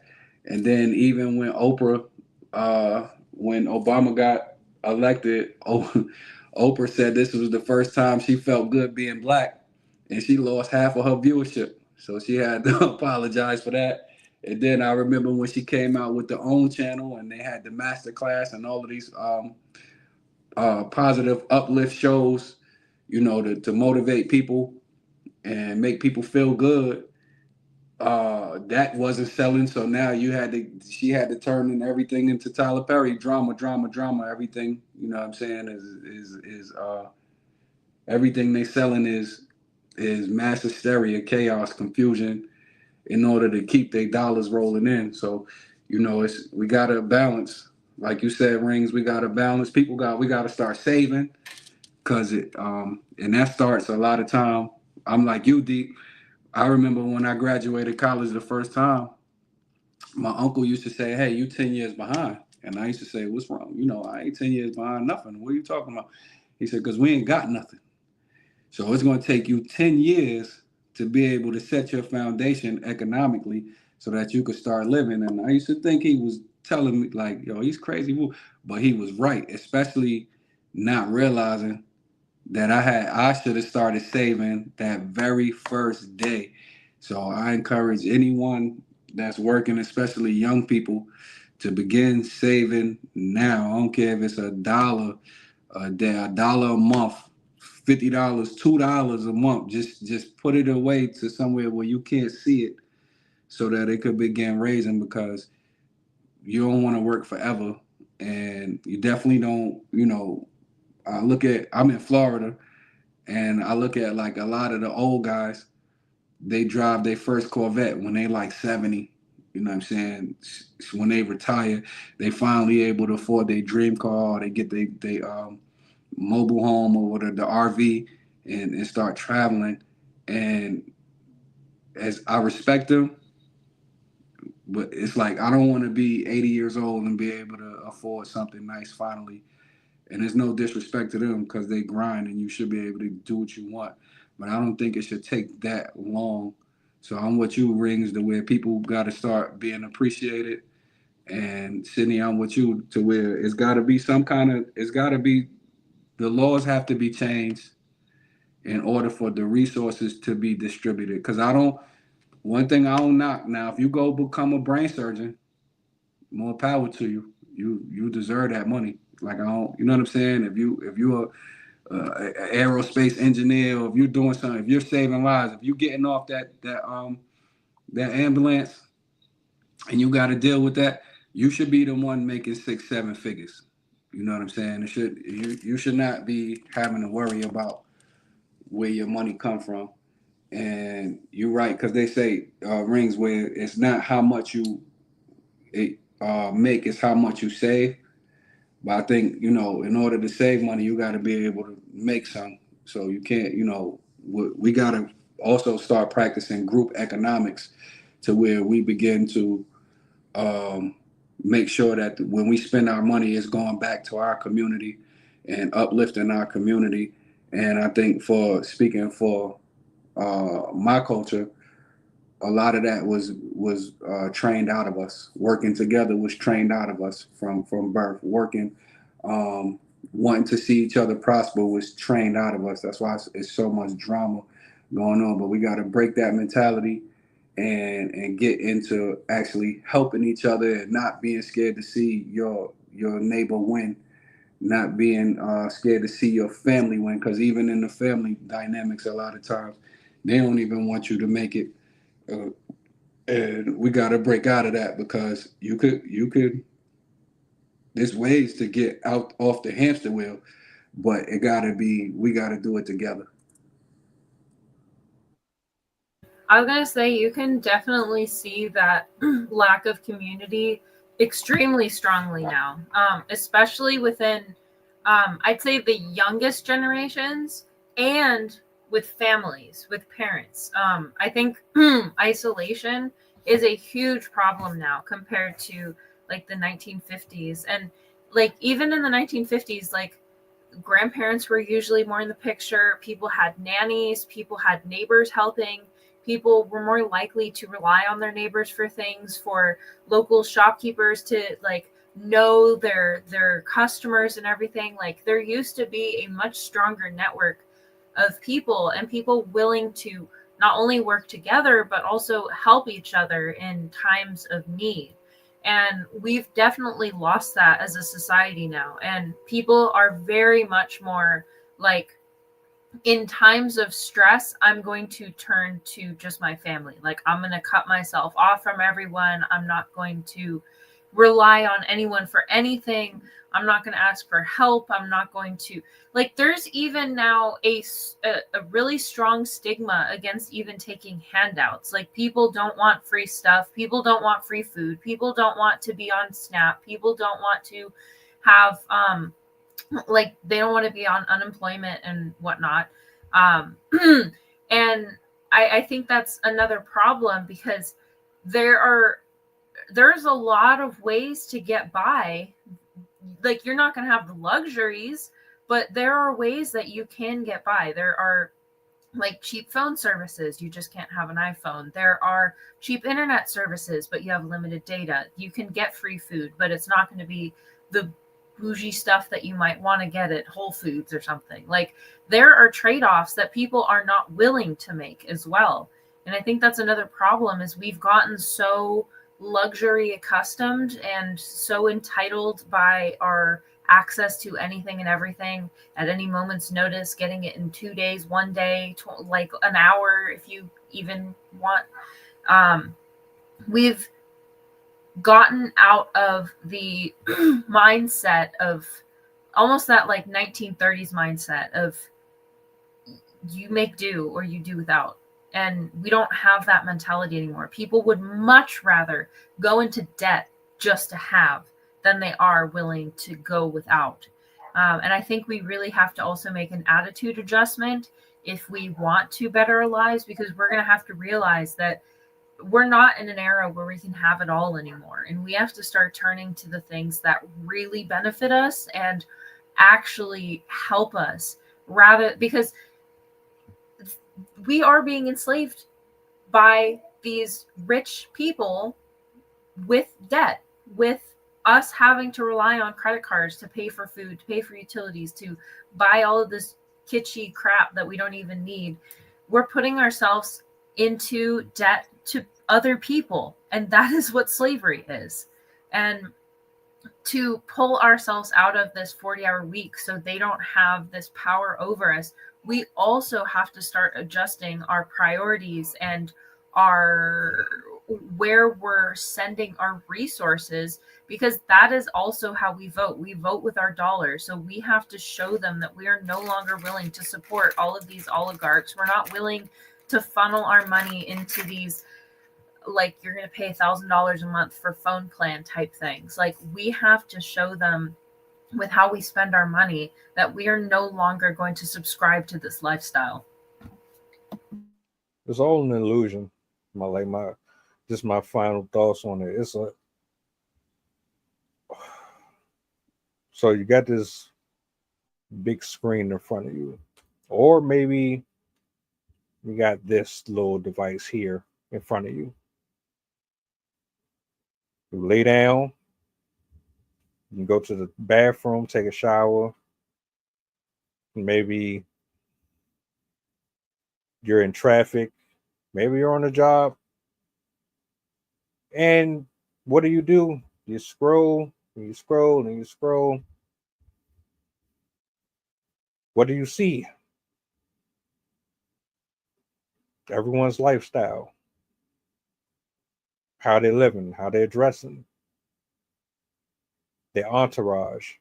And then even when when Obama got elected, Oprah said this was the first time she felt good being black, and she lost half of her viewership. So she had to apologize for that. And then I remember when she came out with the OWN channel and they had the master class and all of these positive uplift shows, to motivate people and make people feel good. That wasn't selling, so now she had to turn in everything into Tyler Perry drama. Everything, what I'm saying, is everything they selling is mass hysteria, chaos, confusion, in order to keep their dollars rolling in. So, we gotta balance, like you said, Rings. We gotta balance. We gotta start saving, cause and that starts a lot of time. I'm like you, Deep. I remember when I graduated college the first time, my uncle used to say, hey, you 10 years behind. And I used to say, what's wrong? I ain't 10 years behind nothing. What are you talking about? He said, because we ain't got nothing. So it's going to take you 10 years to be able to set your foundation economically so that you could start living. And I used to think he was telling me like, yo, he's crazy. But he was right, especially not realizing that I should have started saving that very first day. So I encourage anyone that's working, especially young people, to begin saving now. I don't care if it's $1 a day, $1 a month, $50, $2 a month. Just put it away to somewhere where you can't see it, so that it could begin raising, because you don't want to work forever, and you definitely don't. I'm in Florida. And I look at like a lot of the old guys, they drive their first Corvette when they like 70. You know what I'm saying? When they retire, they finally able to afford their dream car, or they get their mobile home or the RV and start traveling. And as I respect them, but it's like I don't want to be 80 years old and be able to afford something nice finally. And there's no disrespect to them because they grind and you should be able to do what you want. But I don't think it should take that long. So I'm with you, Rings, to where people got to start being appreciated. And Sydney, I'm with you to where the laws have to be changed in order for the resources to be distributed. Because one thing I don't knock. Now, if you go become a brain surgeon, more power to you. You deserve that money. Like I don't, you know what I'm saying? If you're an aerospace engineer, or if you're doing something, if you're saving lives, if you're getting off that ambulance and you got to deal with that, you should be the one making 6-7 figures. You know what I'm saying? You should not be having to worry about where your money come from. And you're right, because they say rings where it's not how much you make, it's how much you save. But I think, in order to save money, you got to be able to make some. So you can't, we got to also start practicing group economics to where we begin to make sure that when we spend our money, it's going back to our community and uplifting our community. And I think speaking for my culture, a lot of that was trained out of us. Working together was trained out of us from birth. Working, wanting to see each other prosper was trained out of us. That's why it's so much drama going on. But we got to break that mentality and get into actually helping each other and not being scared to see your neighbor win, not being scared to see your family win. Because even in the family dynamics, a lot of times they don't even want you to make it. And we got to break out of that, because you could there's ways to get out off the hamster wheel, but we got to do it together. I was gonna say, you can definitely see that lack of community extremely strongly now, especially within, I'd say, the youngest generations and with families, with parents. I think isolation is a huge problem now compared to like the 1950s. And like even in the 1950s, like grandparents were usually more in the picture. People had nannies, people had neighbors helping. People were more likely to rely on their neighbors for things, for local shopkeepers to like know their customers and everything. Like there used to be a much stronger network of people, and people willing to not only work together but also help each other in times of need. And we've definitely lost that as a society now. And people are very much more like, in times of stress, I'm going to turn to just my family. Like, I'm going to cut myself off from everyone. I'm not going to rely on anyone for anything. I'm not going to ask for help. I'm not going to, like, there's even now a really strong stigma against even taking handouts. Like, people don't want free stuff. People don't want free food. People don't want to be on SNAP. People don't want to have, like, they don't want to be on unemployment and whatnot. And I think that's another problem, because there's a lot of ways to get by. Like, you're not going to have the luxuries, but there are ways that you can get by. There are like cheap phone services. You just can't have an iPhone. There are cheap internet services, but you have limited data. You can get free food, but it's not going to be the bougie stuff that you might want to get at Whole Foods or something. Like, there are trade-offs that people are not willing to make as well. And I think that's another problem, is we've gotten so luxury accustomed and so entitled by our access to anything and everything at any moment's notice, getting it in 2 days, 1 day, like an hour if you even want. We've gotten out of the mindset of almost that like 1930s mindset of you make do or you do without. And we don't have that mentality anymore. People would much rather go into debt just to have than they are willing to go without. And I think we really have to also make an attitude adjustment if we want to better our lives, because we're going to have to realize that we're not in an era where we can have it all anymore. And we have to start turning to the things that really benefit us and actually help us, rather, because we are being enslaved by these rich people with debt, with us having to rely on credit cards to pay for food, to pay for utilities, to buy all of this kitschy crap that we don't even need. We're putting ourselves into debt to other people, and that is what slavery is. And to pull ourselves out of this 40-hour week so they don't have this power over us, we also have to start adjusting our priorities and our where we're sending our resources, because that is also how we vote. We vote with our dollars. So we have to show them that we are no longer willing to support all of these oligarchs. We're not willing to funnel our money into these, like, you're going to pay $1,000 a month for phone plan type things. Like, we have to show them with how we spend our money that we are no longer going to subscribe to this lifestyle. It's all an illusion. Just my final thoughts on it. So you got this big screen in front of you, or maybe you got this little device here in front of you. You lay down, you can go to the bathroom, take a shower. Maybe you're in traffic, maybe you're on a job. And what do? You scroll, and you scroll, and you scroll. What do you see? Everyone's lifestyle, how they're living, how they're dressing, their entourage.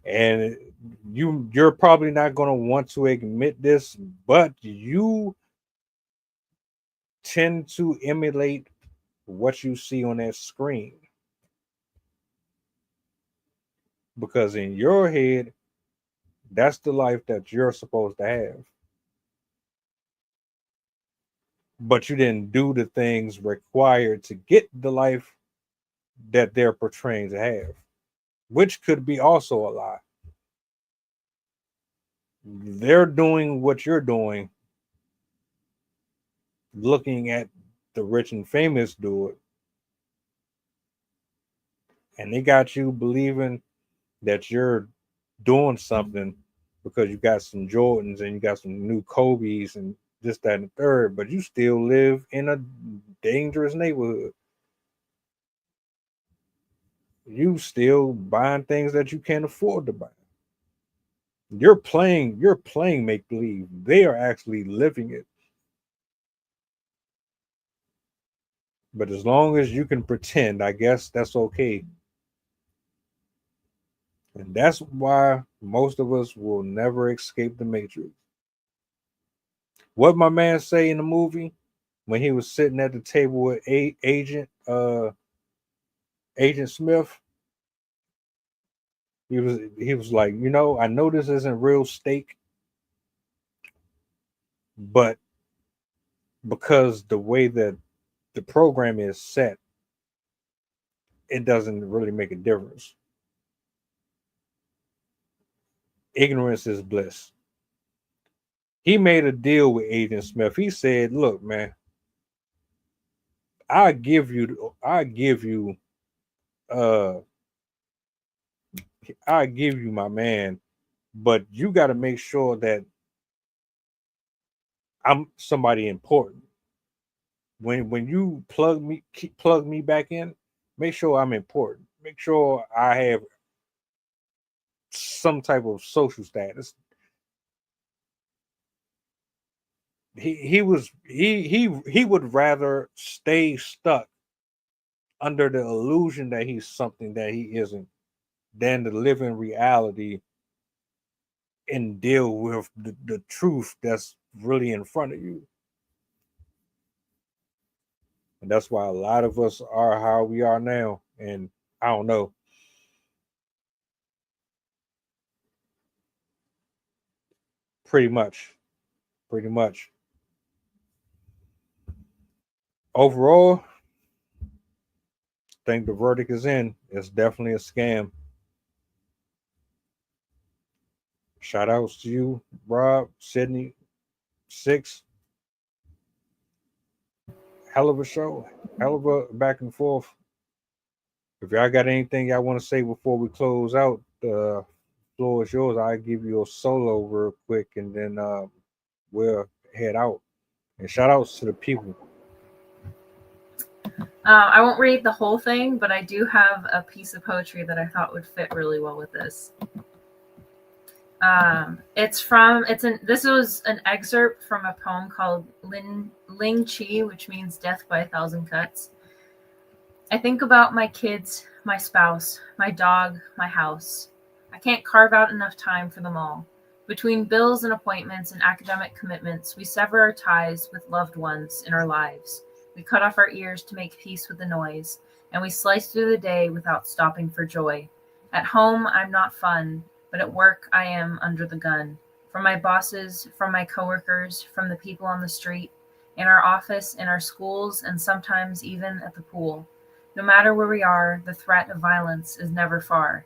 And you're probably not going to want to admit this, but you tend to emulate what you see on that screen. Because in your head, that's the life that you're supposed to have. But you didn't do the things required to get the life that they're portraying to have, which could be also a lie. They're doing what you're doing, looking at the rich and famous do it, and they got you believing that you're doing something because you got some Jordans and you got some new Kobe's and this, that, and the third, but you still live in a dangerous neighborhood. You still buying things that you can't afford to buy. You're playing make believe. They are actually living it. But as long as you can pretend, I guess that's okay. And that's why most of us will never escape the matrix. What my man say in the movie when he was sitting at the table with Agent Smith? He was like, I know this isn't real steak, but because the way that the program is set, it doesn't really make a difference. Ignorance is bliss. He made a deal with Agent Smith. He said, "Look, man, I give you my man, but you got to make sure that I'm somebody important. When you plug me back in, make sure I'm important. Make sure I have some type of social status." He would rather stay stuck under the illusion that he's something that he isn't than to live in reality and deal with the truth that's really in front of you. And that's why a lot of us are how we are now. And I don't know. Pretty much. Overall, I think the verdict is in. It's definitely a scam. Shout outs to you, Rob, Sydney, Six. Hell of a show. Hell of a back and forth. If y'all got anything y'all want to say before we close out, the floor is yours. I'll give you a solo real quick and then we'll head out. And shout outs to the people. I won't read the whole thing, but I do have a piece of poetry that I thought would fit really well with this. This was an excerpt from a poem called Ling Chi, which means death by 1,000 cuts. I think about my kids, my spouse, my dog, my house. I can't carve out enough time for them all. Between bills and appointments and academic commitments, we sever our ties with loved ones in our lives. We cut off our ears to make peace with the noise, and we slice through the day without stopping for joy. At home, I'm not fun, but at work, I am under the gun. From my bosses, from my coworkers, from the people on the street, in our office, in our schools, and sometimes even at the pool. No matter where we are, the threat of violence is never far.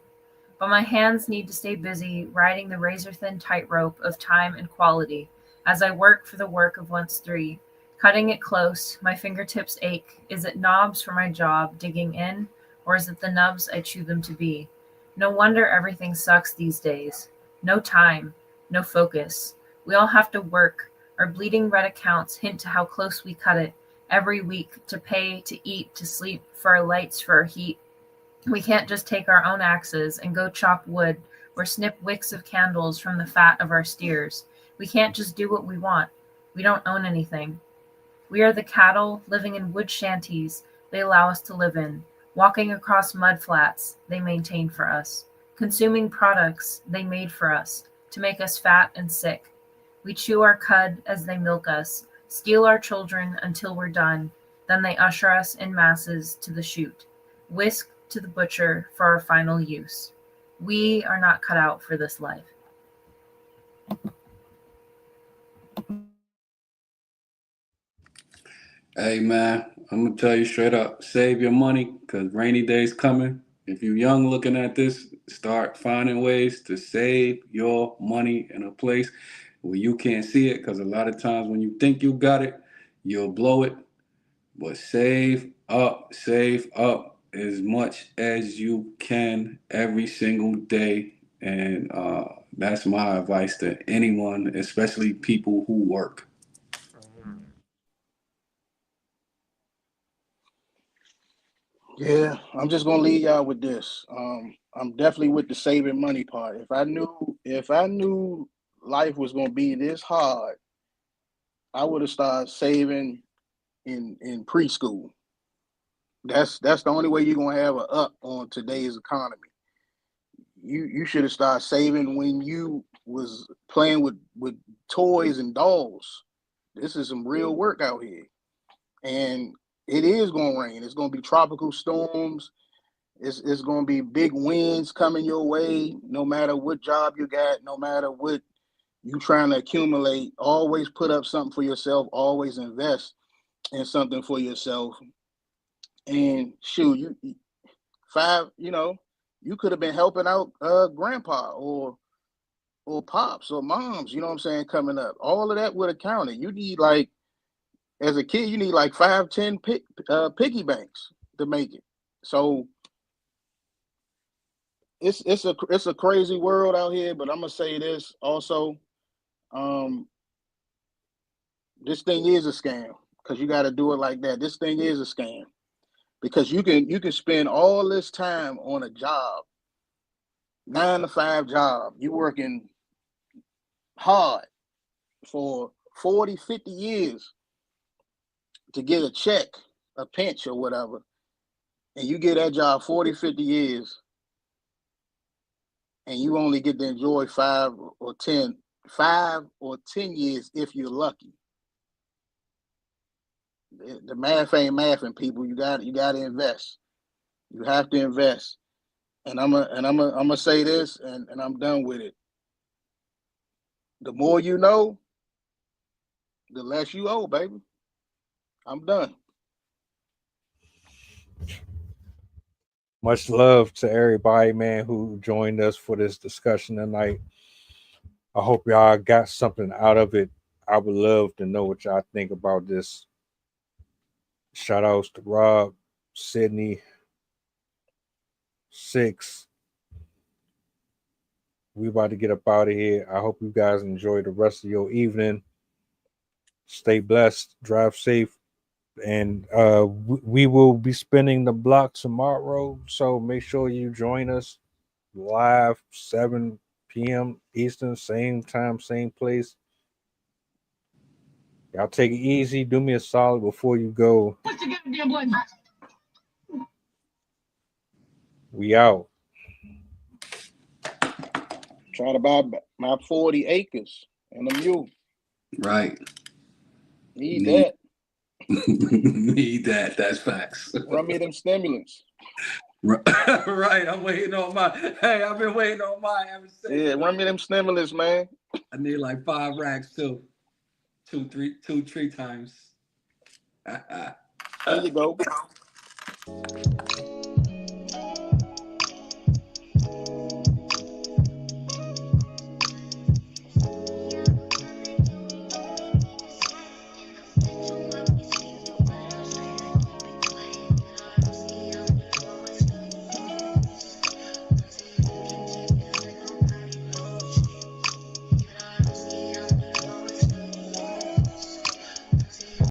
But my hands need to stay busy riding the razor-thin tightrope of time and quality as I work for the work of once three. Cutting it close, my fingertips ache. Is it knobs for my job digging in, or is it the nubs I chew them to be? No wonder everything sucks these days. No time, no focus. We all have to work. Our bleeding red accounts hint to how close we cut it. Every week, to pay, to eat, to sleep, for our lights, for our heat. We can't just take our own axes and go chop wood or snip wicks of candles from the fat of our steers. We can't just do what we want. We don't own anything. We are the cattle living in wood shanties they allow us to live in, walking across mud flats they maintain for us, consuming products they made for us to make us fat and sick. We chew our cud as they milk us, steal our children until we're done, then they usher us in masses to the chute, whisk to the butcher for our final use. We are not cut out for this life. Hey man, I'm gonna tell you straight up, save your money because rainy day's coming. If you're young looking at this, start finding ways to save your money in a place where you can't see it, because a lot of times when you think you got it, you'll blow it. But save up as much as you can every single day. And that's my advice to anyone, especially people who work. Yeah, I'm just gonna leave y'all with this. I'm definitely with the saving money part. If I knew life was gonna be this hard, I would have started saving in preschool. That's the only way you're gonna have a up on today's economy. You should have started saving when you was playing with toys and dolls. This is some real work out here, and it is gonna rain. It's gonna be tropical storms. It's gonna be big winds coming your way. No matter what job you got, no matter what you trying to accumulate, always put up something for yourself. Always invest in something for yourself. And shoot, you could have been helping out grandpa or pops or moms, you know what I'm saying, coming up. All of that would have counted. You need like as a kid, you need like 5, 10 piggy banks to make it. So it's a crazy world out here, but I'm gonna say this also. Um, this thing is a scam because you got to do it like that. This thing is a scam because you can spend all this time on a job, 9 to 5 job. You working hard for 40, 50 years to get a check, a pinch or whatever, and you get that job 40, 50 years, and you only get to enjoy 5 or 10 years if you're lucky. The math ain't mathing, people. You got to invest. You have to invest. And I'm gonna say this, and I'm done with it. The more you know, the less you owe, baby. I'm done. Much love to everybody, man, who joined us for this discussion tonight. I hope y'all got something out of it. I would love to know what y'all think about this. Shout outs to Rob, Sydney, Six. We about to get up out of here. I hope you guys enjoy the rest of your evening. Stay blessed, drive safe, and we will be spinning the block tomorrow. So make sure you join us live 7 p.m. Eastern, same time, same place. Y'all take it easy. Do me a solid before you go. We out. Try to buy my 40 acres and a mule. Right. Need that. Need that. That's facts. Run me them stimulants. Right. I'm waiting on mine. Hey, I've been waiting on mine ever since. Yeah, run me them stimulants, man. I need like 5 racks too. 2, 3 times. There you go.